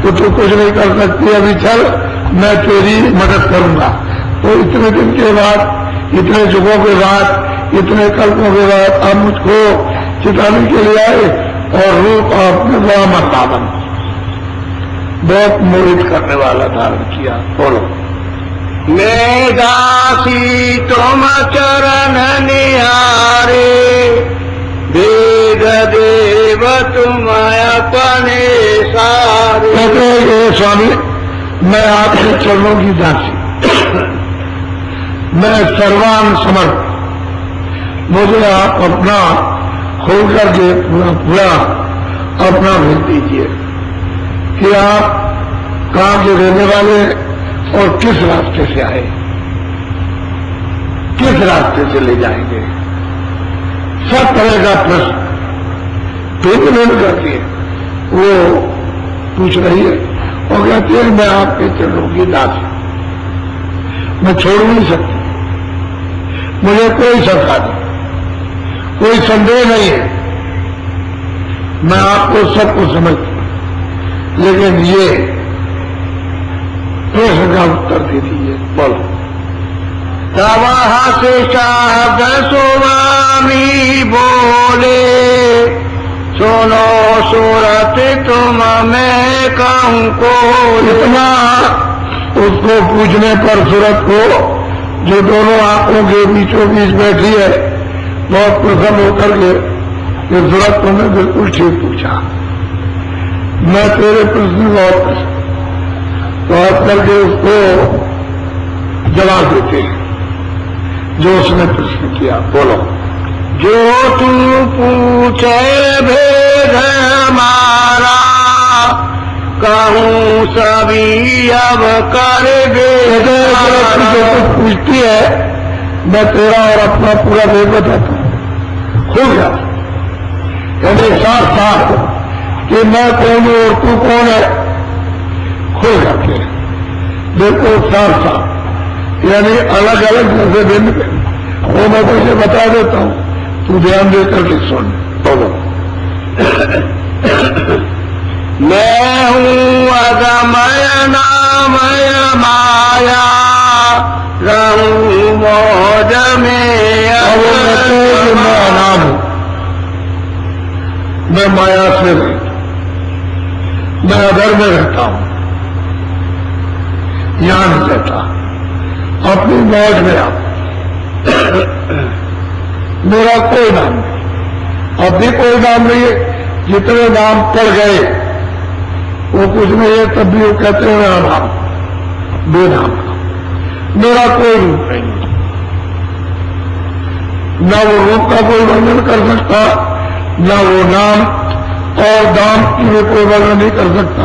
तो तू कुछ नहीं कर सकती, अभी चल, मैं तेरी मदद करूंगा। तो इतने दिन के बाद, इतने युगों के बाद, इतने कल्पों के बाद अब मुझको चिताने के लिए आए, और रूप आपने बड़ा मर्दावन, बहुत मोहित करने वाला धारण किया। बोलो। मैं दासी तुम चरण निहारे वेद देव तुम अपने सारे। कहते हैं कि स्वामी मैं आपके चरणों की दासी, मैं सर्वान समर्थ, मुझे आप अपना खोल करके पूरा अपना भेज दीजिए कि आप कहाँ के रहने वाले और किस रास्ते से आए, किस रास्ते से ले जाएंगे। सब तरह का प्रश्न भेद नहीं करती है, वो पूछ रही है और कहती है मैं आपके चरणों की दासी, मैं छोड़ नहीं सकती, मुझे कोई शंका नहीं, कोई संदेह नहीं है मैं आपको सबको समझती हूं, लेकिन ये प्रश्न का उत्तर दे दीजिए। बोलो। तब हंस शब्द स्वामी बोले, सुनो सूरत तुम मैं कहूँ को। इतना उसको पूछने पर सूरत को, जो दोनों आंखों के बीचों बीच बैठी है, बहुत प्रसन्न होकर के ये सूरत को मैं बिल्कुल ठीक पूछा, मैं तेरे प्रश्न को और करके उसको जवाब देते हैं जो उसने प्रश्न किया। बोलो। जो तू पूछे भेद हमारा, कहूँ सभी अब कर दे। जो पूछती है मैं तेरा और अपना पूरा भेद बताता हूँ। हो गया यानी साथ साथ कि मैं कौन हूँ और तू कौन है, खुल जाते बिल्कुल साथ साथ, यानी अलग अलग जैसे भिन्न भिन्न। वो मैं तुझे बता देता हूँ, तू ध्यान देकर के सुन। बोलो। मैं हूँ अगमय नामय माया, रहूं मौज में। अब वो कहते हैं कि मैं अनाम हूं, मैं माया से रहता, मैं अधर में रहता हूं, यहां नहीं रहता, अपनी मौज में आप। मेरा कोई नाम नहीं, अब भी कोई नाम नहीं है। जितने नाम पड़ गए वो कुछ नहीं है, तब भी वो कहते हैं मेरा नाम बेनाम का। मेरा कोई रूप नहीं, न वो रूप का कोई वर्णन कर सकता, न वो नाम और दाम की भी कोई वर्णन नहीं कर सकता।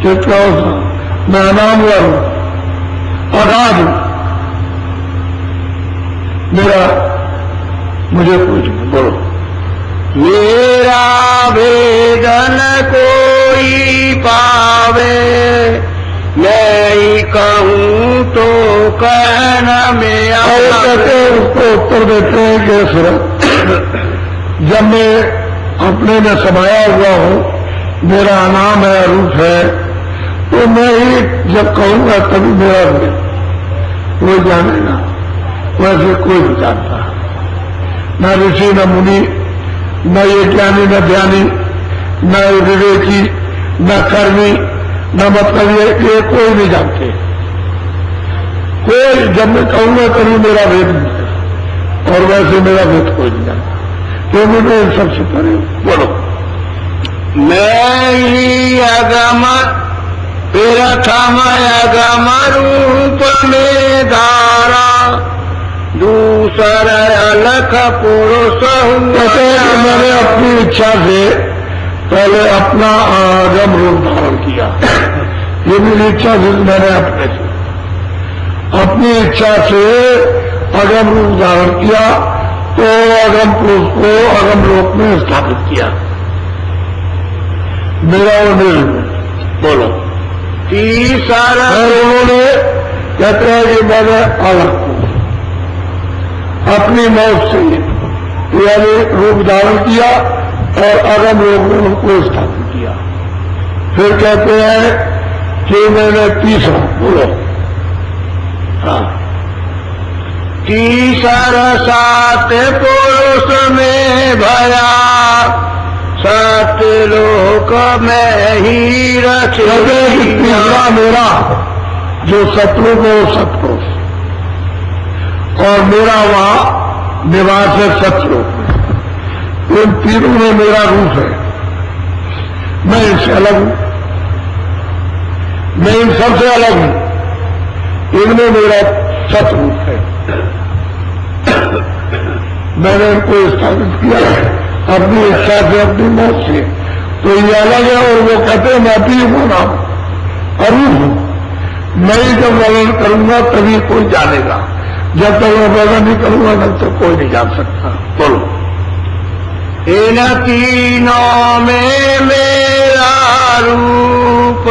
कि क्या मैं अनाम हुआ हूं, अगाध हूं, मेरा मुझे कुछ नहीं। बोलो। मेरा भेदन कोई पावे, मैं ही कहूँ तो कहना में और कहते हैं, उसको उत्तर देते हैं कि सूरत, जब मैं अपने में समाया हुआ हूँ, मेरा नाम है, रूप है, तो मैं ही जब कहूँगा तभी मेरा भेद कोई जानेगा, वैसे कोई नहीं जानता। न ऋषि, न मुनि, न ये ज्ञानी, न ध्यानी, न विवेकी, न कर्मी, न मतलब ये कोई नहीं जानते। कोई जब मैं कहूंगा तभी मेरा भेद नहीं, और वैसे मेरा भेद कोई नहीं जानता, क्योंकि मैं इन सबसे परे हूं। बोलो। मैं ही अगम प्रथम अगम रूप में धारा, दूसरा अलख पुरुष हूँ। मैंने अपनी इच्छा से पहले अपना आगम रूप धारण किया, ये मेरी इच्छा से मैंने अपनी इच्छा से अगम रूप धारण किया, तो अगम पुरुष को अगम लोक में स्थापित किया, मेरा और निर्गुण। बोलो। तीसरा उन्होंने कहते हैं कि मैंने अलग को अपनी मौत से यानी रूप धारण किया और अगम लोक में उनको स्थापित किया। फिर कहते हैं कि मैंने तीसरा। बोलो। हाँ। तीसरा सात पुरुष में भया, सात लोक में ही रखे। तीसरा मेरा जो शत्रु को सतपुरुष, और मेरा वहां निवास है सतलोक में, इन तीनों में मेरा रूप है। मैं इनसे अलग हूं, मैं इन सबसे अलग हूं, इनमें मेरा सतरूप है। मैंने इनको स्थापित किया अपनी इच्छा से, अपनी मौत से, तो ये अलग है। और वो कहते हैं मैं भी हूं नाम अरूप हूं, मैं ही जब वर्णन करूंगा तभी कोई जानेगा, जब तक मैं वर्णन नहीं करूंगा तब तक कोई नहीं जान सकता। बोलो। इन तीनों में मेरा रूप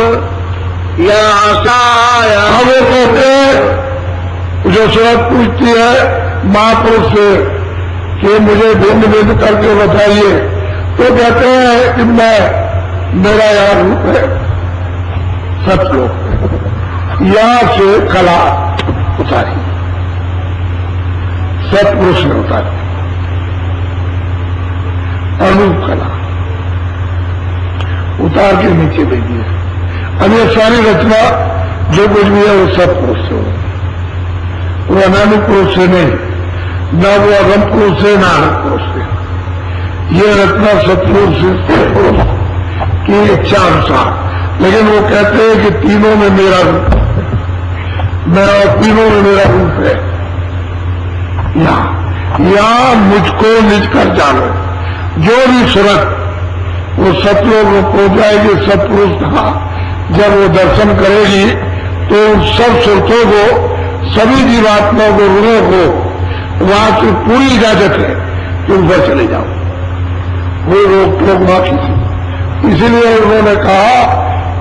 या साया। अब वो कहते हैं, जो सूरत पूछती है महापुरुष से कि मुझे भिन्न भिन्न करके बताइए, तो कहते हैं कि मेरा यहाँ रूप है सतलोक में, यहां से कला उतारी, सतपुरुष ने उतारी अनूप कला उतार के नीचे भेज दिया। अब ये सारी रचना जो कुछ भी है वो सतपुरुष से हो, वो अनानु पुरुष से नहीं, न वो अगम पुरुष से न अनंत पुरुष से। ये रचना सतपुरुष से की इच्छा अनुसार, लेकिन वो कहते हैं कि तीनों में मेरा रूप, मेरा तीनों में मेरा रूप है। यहां मुझको निज कर जानो, जो भी सूरत वो सतलोक में पहुंच जाएगी, सतपुरुष था जब वो दर्शन करेगी तो सब सुरतों को, सभी जीवात्माओं को, रूहों को वहां से पूरी इजाजत है कि ऊपर चले जाओ, कोई रोक टोक माफी थी। इसीलिए उन्होंने कहा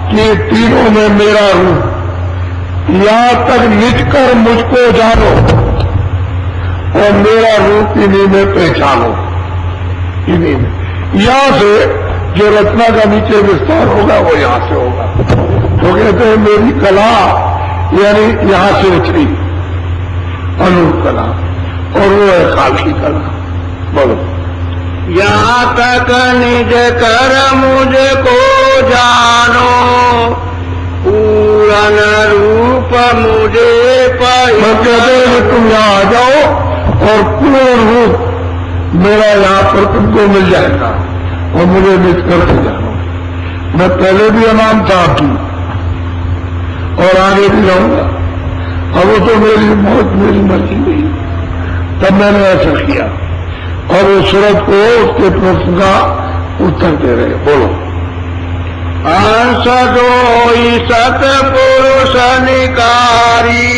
कि तीनों में मेरा रूप, यहां तक निज कर मुझको जानो और मेरा रूप इन्हीं में पहचानो, इन्हीं में। यहां से जो रचना का नीचे विस्तार होगा वो यहां से होगा। तो कहते हैं मेरी कला यानी यहां से उतरी अनूप कला, और वो है काल की कला। बोलो, यहाँ तक निज कर मुझको जानो, पूरन रूप मुझे तो कहते हैं कि तुम यहां आ जाओ और पूर्ण रूप मेरा यहाँ पर तुमको मिल जाएगा और मुझे निज करके जानो। मैं पहले भी अनाम था आपकी और आगे भी रहूंगा। अब वो तो मेरी मौत मेरी मर्जी नहीं, तब मैंने ऐसा किया। और वो सूरत को उसके प्रश्न का उत्तर दे रहे। बोलो, अंश दोई सतपुरुष निकारी,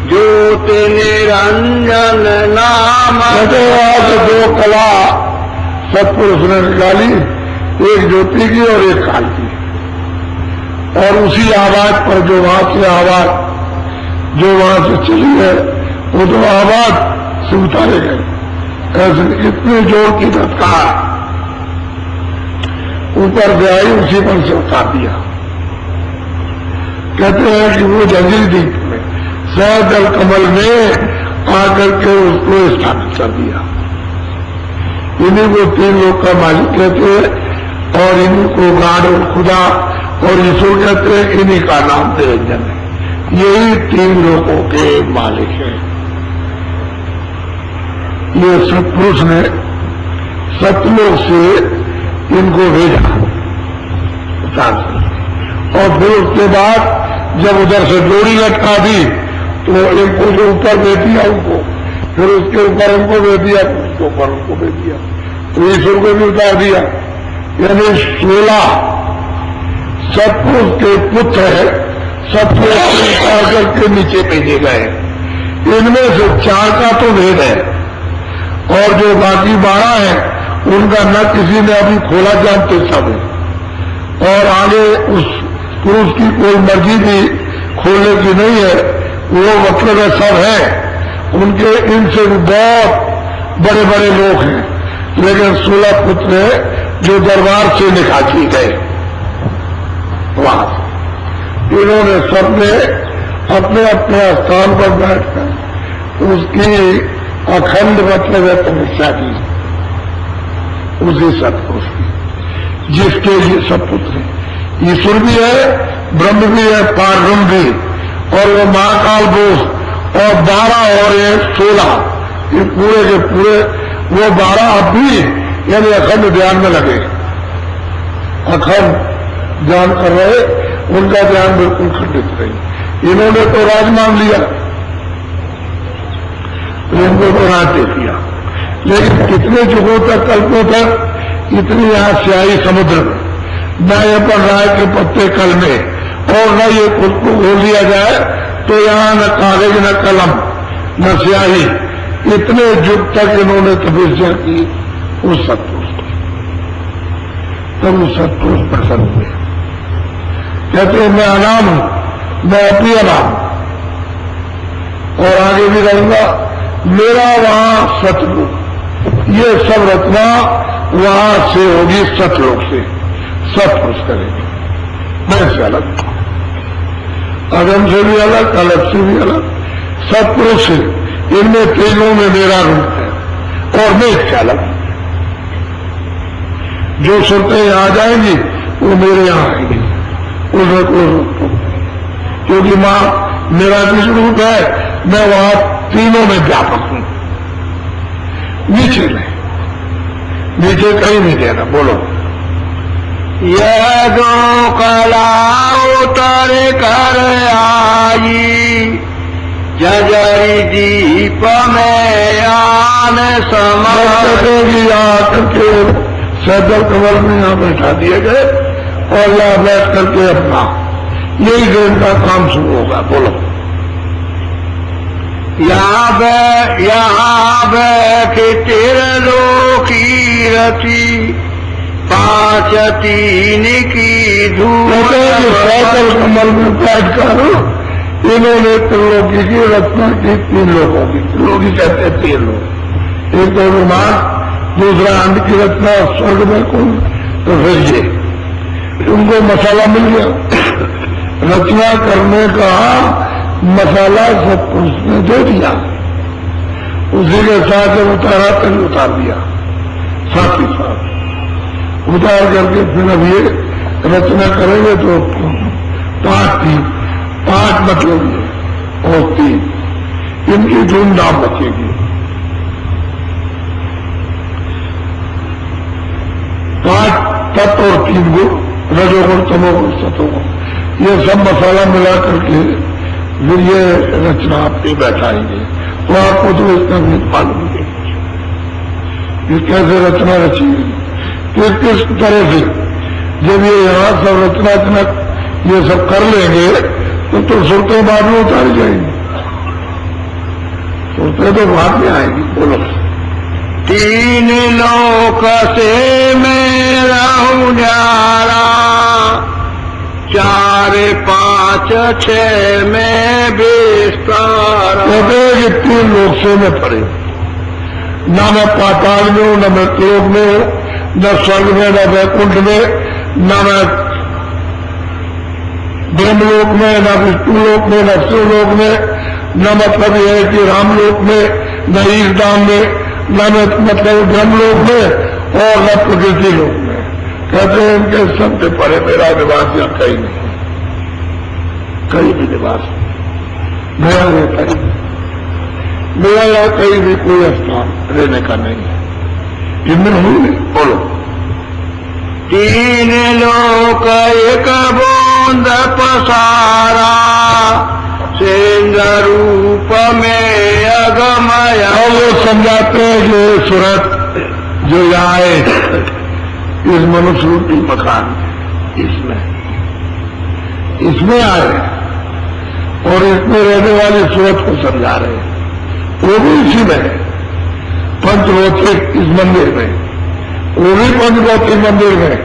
ज्योति निरंजन नाम। आज दो कला सतपुरुष ने निकाली, एक ज्योति की और एक काल की, और उसी आवाज पर जो वहां से आवाज जो वहां से चली है वो तो आवाज से उतारे गए। ऐसे इतने जोर की तत्काल ऊपर से आई, उसी पर से उतार दिया। कहते हैं कि वो जंजीर द्वीप में सदल कमल में आकर के उसको स्थापित कर दिया। इन्हीं को तीन लोग का मालिक कहते हैं और इन्हीं को गाड और खुदा और ईश्वर कहते हैं। इन्हीं का नाम निरंजन है। यही तीन लोगों के मालिक हैं। ये सतपुरुष ने सतलोक से इनको भेजा और फिर उसके बाद जब उधर से डोरी लटका दी तो इनको जो ऊपर दे दिया उनको, फिर उसके ऊपर उनको दे दिया, उसके ऊपर उनको दे दिया, तो ईश्वर को भी उतार दिया। यानी 16 सतपुरुष के पुत्र है, सतपुरुष को उतार करके नीचे भेजे गए। इनमें से 4 का तो भेद है और जो बाकी 12 है उनका न किसी ने अभी खोला, जानते सब है। और आगे उस पुरुष की कोई मर्जी भी खोलने की नहीं है, वो मतलब है सब है। उनके इनसे भी बहुत बड़े बड़े लोग हैं, लेकिन 16 पुत्र हैं जो दरबार से निकाल किए गए। वहां इन्होंने सबने अपने अपने स्थान पर बैठकर उसकी अखंड मतलब है तपस्या की, उसी सतपुरुष की जिसके ये सब पुत्र हैं। ईश्वर भी है, ब्रह्म भी है, पारब्रह्म भी, और वो महाकाल बोस और 12 और 16 ये पूरे के पूरे वो 12 अब भी यानी अखंड ध्यान में लगे, अखंड ध्यान कर रहे, उनका ध्यान बिल्कुल खंडित नहीं। इन्होंने तो राज मान लिया, इनको तो राज दे दिया, लेकिन कितने युगों तक, कल्पों तक इतनी यहाँ स्याही समुद्र में न ये पड़ रहा है कि पत्ते कल में, और न ये खुद को घोल लिया जाए तो यहाँ न कागज न कलम न स्याही। इतने युग तक इन्होंने तपस्या की उस सतपुरुष की, तब उस सतपुरुष प्रसन्न हुए। कहते हैं मैं अनाम हूं, मैं अभी अनाम और आगे भी रहूंगा, मेरा वहां सतगुरु। ये सब रचना वहां से होगी सतलोक से, सत्पुरुष करेंगे। मैं से अलग, अगम से भी अलग, अलग से भी अलग, सत्पुरुष से, इनमें तीनों में मेरा रूप है और मैं इससे अलग। जो सुरतें आ जाएंगी वो मेरे यहाँ आएंगी, उसमें कोई रूप, क्योंकि मां मेरा जिस रूप है मैं वहां तीनों में व्यापक हूं। नीचे नहीं, नीचे कहीं नहीं देना। बोलो। यह दो कला उतर कर आई, जजरी दीप में आन समाएगी। आकर के सैदल कमर में यहाँ बैठा दिए गए और यहाँ बैठ करके अपना यही दिन का काम शुरू होगा। बोलो। यहाँ बैठ तिरलोकी रति, पांच तीन की धूप। सैदल कमल में बैठ कर इन्होंने त्रिलोकी की रचना की, 3 लोगों की। त्रिलोकी कहते हैं 3 लोग, एक तो विमान, दूसरा अंड की रचना स्वर्ग में कौन, तो फिर ये उनको मसाला मिल गया। रचना करने का मसाला सब उसने दे दिया, उसी के साथ जब उतारा तभी उतार दिया, साथ ही साथ उतार करके फिर अब ये रचना करेंगे तो 5 मतलब ये और 3 इनकी धूमधाम बचेगी। 5 तत्व और 3 गुण, रजोगुण, तमोगुण, सतोगुण, ये सब मसाला मिला करके फिर ये रचना आपके बैठाएंगे। तो आपको तो इसका भी मालूम है ये कैसे रचना रची, किस तरह से। जब ये यहाँ सब रचनात्मक ये सब कर लेंगे तो सुरतें बाद में उतारी जाएंगी, सुरतें तो बाद में आएगी। बोलो। 3 लोक से मैं रहूं न्यारा, 4 5 6 में विस्तार। कहते हैं कि 3 लोक से मैं पड़े, न मैं पाताल में हूं, न मैं त्रिलोक में हूं, न स्वर्ग में, न वैकुंठ में, न मैं ब्रह्मलोक में, न विष्णुलोक में, न शिवलोक में, न मतलब यह है कि रामलोक में, न ईशधाम में, न मतलब ब्रह्मलोक में और न प्रकृति लोक में। कहते हैं इनके सबसे परे मेरा निवास यहाँ कहीं नहीं, कहीं भी निवास मेरा रहता ही, मेरा यहाँ कहीं भी कोई स्थान रहने का नहीं है। इनमें हुई नहीं। बोलो। 3 लोक एक बूंद पसारा, सिंह रूप में अगमया। और वो समझाते हैं जो सूरत जो यहाँ है इस मनुष्य रूपी मकान इसमें आए और इसमें रहने वाली सूरत को समझा रहे हैं। वो भी इसी में है, पंचभौतिक इस मंदिर में, वो भी पंचभौतिक मंदिर में।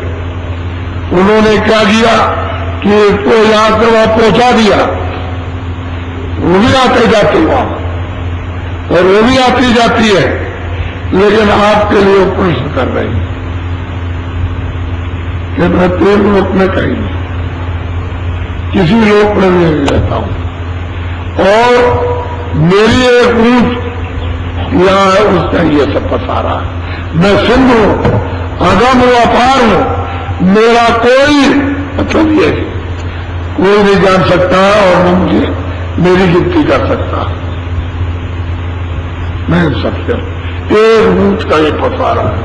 उन्होंने क्या किया कि इसको यहां से वहां पहुंचा दिया, वो भी आते जाते वहां और वो भी आती जाती है, लेकिन आपके लिए वो प्रश्न कर रही है कि मैं 3 लोक में कहीं नहीं, किसी लोक में भी नहीं रहता हूं और मेरी एक ऊंच यहाँ है, उसका ये सब पसारा है। मैं सिंह हूं, अगम हूं, अपार हूं, मेरा कोई मतलब ये कोई नहीं जान सकता और न मुझे मेरी गिनती कर सकता। मैं सबसे एक ऊंच का ये पसारा है,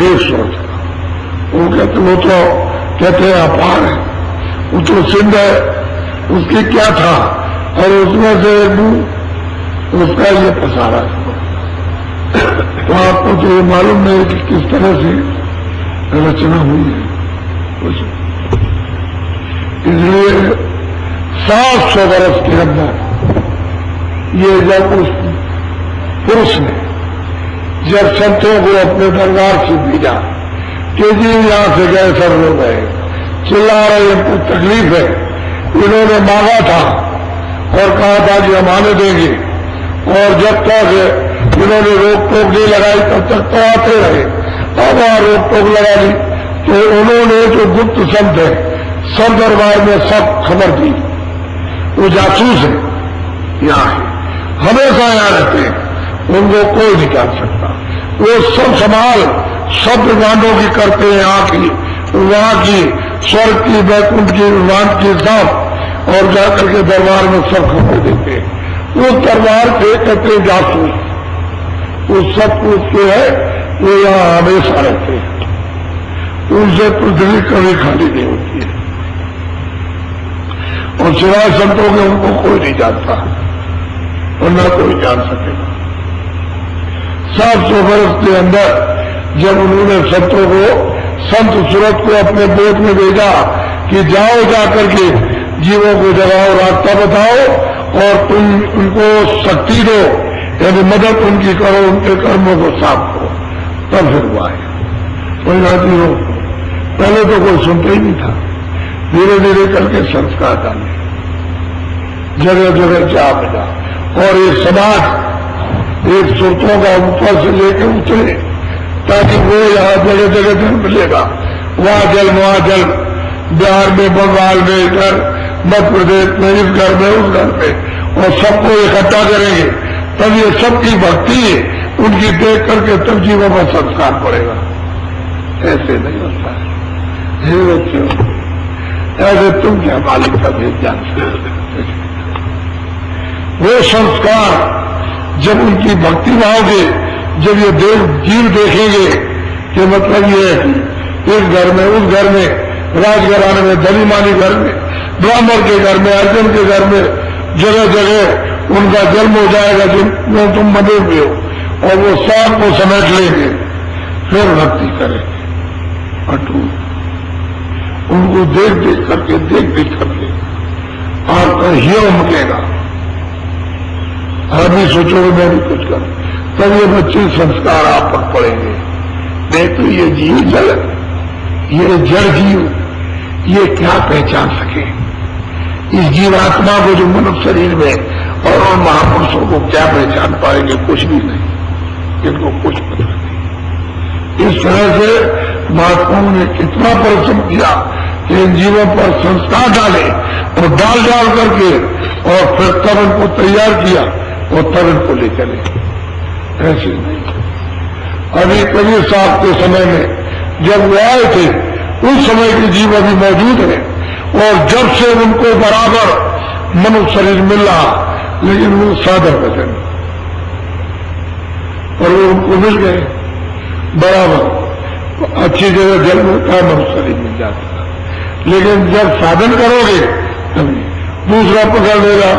एक सोच का। वो कहते हैं अपार है, वो तो सिंध है, उसकी क्या था और उसमें से एक उसका ये पसारा है। तो आपको तो ये मालूम नहीं कि किस तरह से रचना हुई है। इसलिए 700 वर्ष के अंदर ये जब उस पुरुष ने जब संतों को अपने दरबार से भेजा कि जी यहां से गए सब लोग गए, चिल्ला रहे, इनको तकलीफ है, इन्होंने मांगा था और कहा था कि हम आने देंगे और जब तक इन्होंने रोक टोक नहीं लगाई तब तक तो आते रहे। अब वहां रोक टोक लगा दी। तो उन्होंने जो गुप्त संत है सब दरबार में सब खबर दी, वो जासूस है, यहाँ है, हमेशा यहाँ रहते हैं, उनको कोई नहीं जान सकता। वो सब संभाल सब ब्रह्मांडों की करते हैं, यहाँ की वहाँ की, स्वर्ग की, वैकुंठ की, ब्रह्मांड की सब, और जाकर के दरबार में सब खबर देते हैं। उस दरबार के कहते हैं जासूस, वो सब कुछ जो है वो यहाँ हमेशा रहते हैं, उनसे पृथ्वी कभी खाली नहीं होती है। और सिवाय संतों के उनको कोई नहीं जानता और न कोई जान सकेगा। 700 वर्ष के अंदर जब उन्होंने संतों को, संत सूरत को अपने बोध में भेजा कि जाओ जाकर के जीवों को जगाओ, रास्ता बताओ और तुम उनको शक्ति दो, यानी मदद उनकी करो, उनके कर्मों को साफ करो, तब फिर वो आए। कोई राजी हो, पहले तो कोई सुनता ही नहीं था, धीरे धीरे करके संस्कार डाले, जगह जगह जा बजा, और ये समाज एक सुरतों का ऊपर से लेकर उतरे, ताकि वो यहाँ जगह जगह जल मिलेगा, वहाँ जल वहाँ जल, बिहार में, बंगाल में, इधर मध्य प्रदेश में, इस घर में, उस घर में, और सबको इकट्ठा करेंगे, तब ये सबकी भक्ति उनकी देख करके तब जीवों में संस्कार पड़ेगा। ऐसे नहीं होता है। हे बच्चों, ऐसे तुम क्या मालिक का भेद जानते हो? वो संस्कार जब उनकी भक्ति भावोगे, जब ये जीव देखेंगे कि मतलब ये इस घर में, उस घर में, राजघराने में, धनीमानी घर में, ब्राह्मण के घर में, अर्जुन के घर में, जगह जगह उनका जन्म हो जाएगा जिनमें तुम बने हुए हो, और वो सब को समेट लेंगे, फिर भक्ति करेंगे अटूट, उनको देख देख करके, देख देख करके आपका हियो उमकेगा। अभी सोचोगे मैं भी कुछ करूं, तब ये बच्चे संस्कार आप पर पड़ेंगे। नहीं तो ये जीव जल, ये जड़ जीव, ये क्या पहचान सके इस जीवात्मा को जो मनुष्य शरीर में, और उन महापुरुषों को क्या पहचान पाएंगे? कुछ भी नहीं, इनको कुछ पता नहीं। इस तरह से महात्माओं ने कितना परिश्रम किया कि इन जीवों पर संस्कार डाले, और डाल डाल करके, और फिर तब उनको तैयार किया, और तब इनको ले चले। ऐसे नहीं। अभी कबीर साहब के समय में जब वो आए थे, उस समय के जीव अभी मौजूद है, और जब से उनको बराबर मनुष्य शरीर मिल रहा, लेकिन वो साधक बचे, और वो उनको मिल गए बराबर, अच्छी जगह जन्म होता है, मनुष्य शरीर मिल जाता है। लेकिन जब साधन करोगे तभी दूसरा पकड़ लेगा,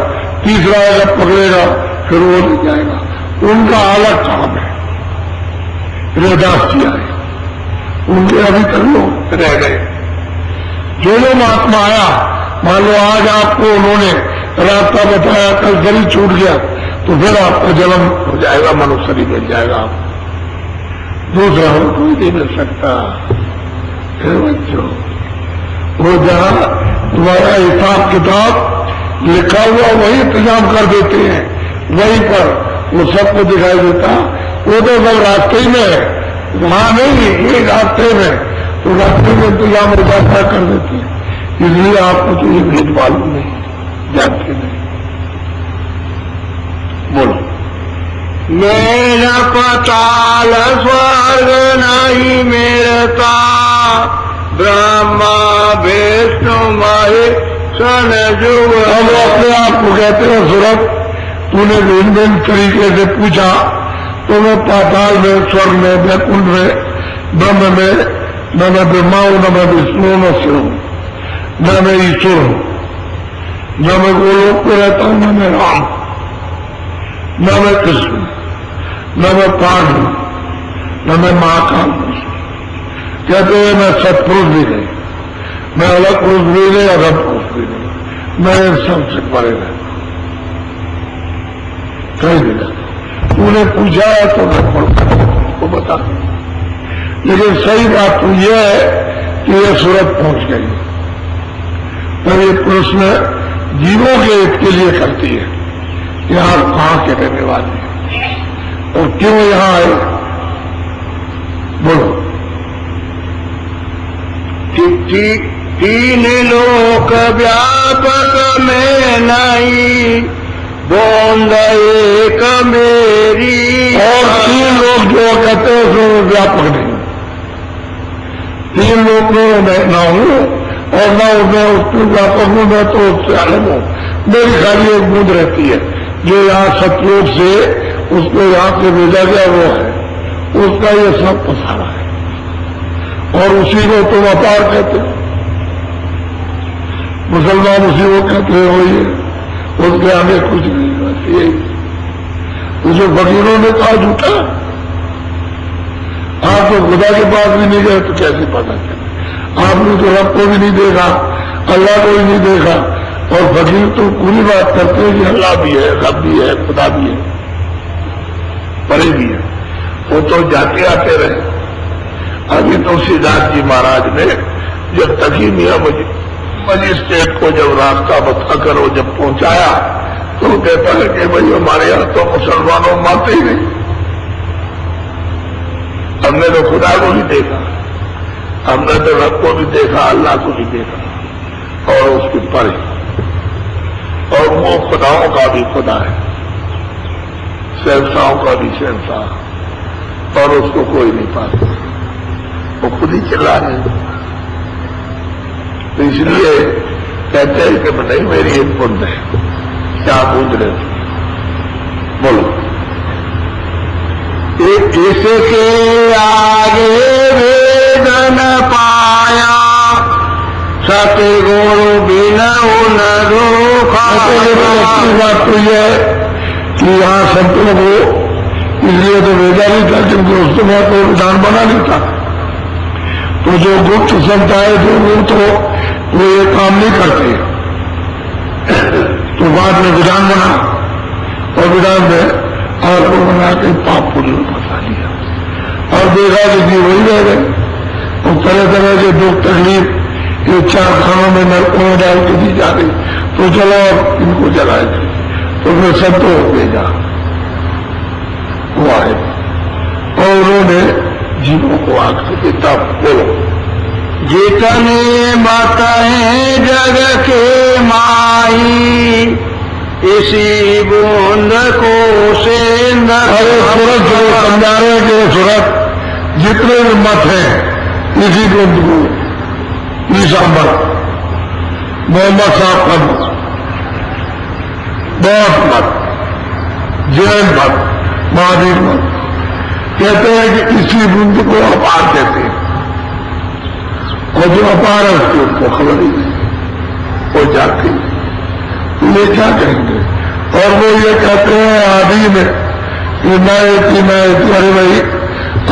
तीसरा आएगा पकड़ेगा, फिर वो ले जाएगा। उनका अलग काम है। रविदास जी आए, उनके अभी तक लोग रह गए। जो लोग महात्मा आया, मान लो आज आपको उन्होंने रास्ता बताया, कल शरीर छूट गया, तो फिर आपका जन्म हो जाएगा, मनुष्य शरीर मिल जाएगा। आप दूसरा हो कोई नहीं मिल सकता। फिर बच्चों, वो जहां तुम्हारा हिसाब किताब लिखा हुआ वही इंतजाम कर देते हैं, वहीं पर वो सबको दिखाई देता। वो तो सब रास्ते ही में है, वहां नहीं, ये रास्ते में, तो रास्ते में इंतजाम हो जाता कर देते हैं। इसलिए आपको तो ये भेद मालूम नहीं, जानते नहीं। बोलो। मेरा पाताल स्वर्ग नहीं मिलता, ब्रह्मा विष्णु महेशन जुग। अब अपने आप को कहते हैं सूरत, तूने भिन्न भिन्न तरीके से पूछा, तो मैं पाताल में, स्वर्ग में, वैकुंठ में, ब्रह्म में, न मैं ब्रह्मा हूं, न मैं विष्णु, न शिव हूं, न मैं ईश्वर हूं, न मैं गोलोक में रहता हूं, न मैं राम, न मैं कृष्ण, न मैं पांड हूं, न मैं महाकाल हूं। कहते हैं मैं सत्पुरुष भी नहीं, मैं अलग पुरुष भी नहीं, अगम पुरुष भी नहीं, मैं इन सबसे परे रहता कहीं भी नहीं। तूने पूछा है तो मैं को बता, लेकिन सही बात तो यह है कि यह सूरत पहुंच गई। तब ये प्रश्न जीवों के हित के लिए करती है कि आप कहां के रहने वाले हैं और क्यों यहां आए। बोलो। तीन लोक व्यापक में नहीं, बोंद एक मेरी। और तीन लोग जो कहते हैं उसमें व्यापक नहीं, तीन लोग में ना हूं और ना मैं उसमें व्यापक हूं, मैं तो उससे अलग हूं। मेरी खाली एक बूंद रहती है जो यहाँ सतलोक से उसको यहाँ से भेजा गया वो है, उसका ये सब पसारा है और उसी को तुम अपार कहते हो। मुसलमान उसी को कहते हो, ये उसके आगे कुछ नहीं, बस यही। उसे फकीरों ने कहा झूठा, आप तो खुदा के पास भी नहीं गए तो कैसे पता चले? आपने तो रब को भी नहीं देखा, अल्लाह को भी नहीं देखा, और फकीर तो पूरी बात करते हैं कि अल्लाह भी है, रब भी है, खुदा भी है, परे भी है। वो तो जाते आते रहे। अभी तो सिद्धार्थ जी महाराज ने जब तकी मियां मजिस्ट्रेट को जब रास्ता बताकर वो जब पहुंचाया तो कहता है कि भाई हमारे यहां तो मुसलमानों मानते ही नहीं, हमने तो खुदा को भी देखा, हमने तो रब को भी देखा, अल्लाह को भी देखा और उसके परे, और वो खुदाओं का भी खुदा है, शहंशाहों का भी शहंशाह, और उसको कोई नहीं पाता, वो खुद ही चला है। तो इसलिए कहते हैं कि नहीं मेरी एक बुंद है, क्या बूंद रहे? बोलो। इसके आगे वेद न पाया, सतगुरु बिना न रोका। बात तो यह है कि यहाँ संतों को इसलिए तो भेजा नहीं था क्योंकि उस समय तो विधान बना नहीं था। तो जो गुप्त संत आए थे वो तो वो ये काम नहीं करते, तो बाद में विधान बना और विधान में और को बना के पाप पुण्य फंसा लिया और देखा कि वही रह गए। और तरह तरह के दुख तकलीफ ये 4 खानों में नरकों में डाल के दी जा रही, तो चलो अब इनको जलाए थे, तो फिर संतो भेजा, वो आए और उन्होंने जीवों को आग से देता। बोलो। जितने मत हैं जग के माई, इसी बूंद को सेंध। अरे सूरत जो समझा रहे कि सूरत जितने भी मत हैं इसी बूंद को, ईसा मत, मोहम्मद साहब का मत, बौद्ध मत, जैन मत, महावीर मत, कहते हैं कि इसी बूंद को अपार कहते हैं, और जो अपार है उसको खबर ही नहीं, वो जाती तो ये क्या कहेंगे? और वो ये कहते हैं आदि में कि मैं अरे भाई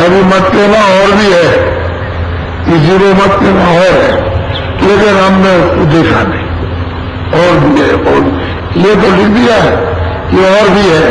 अभी मत कहना और भी है, किसी को मत कहना और है, लेकिन हमने उसको देखा नहीं, और भी है, और ये तो लिख दिया है कि और भी है,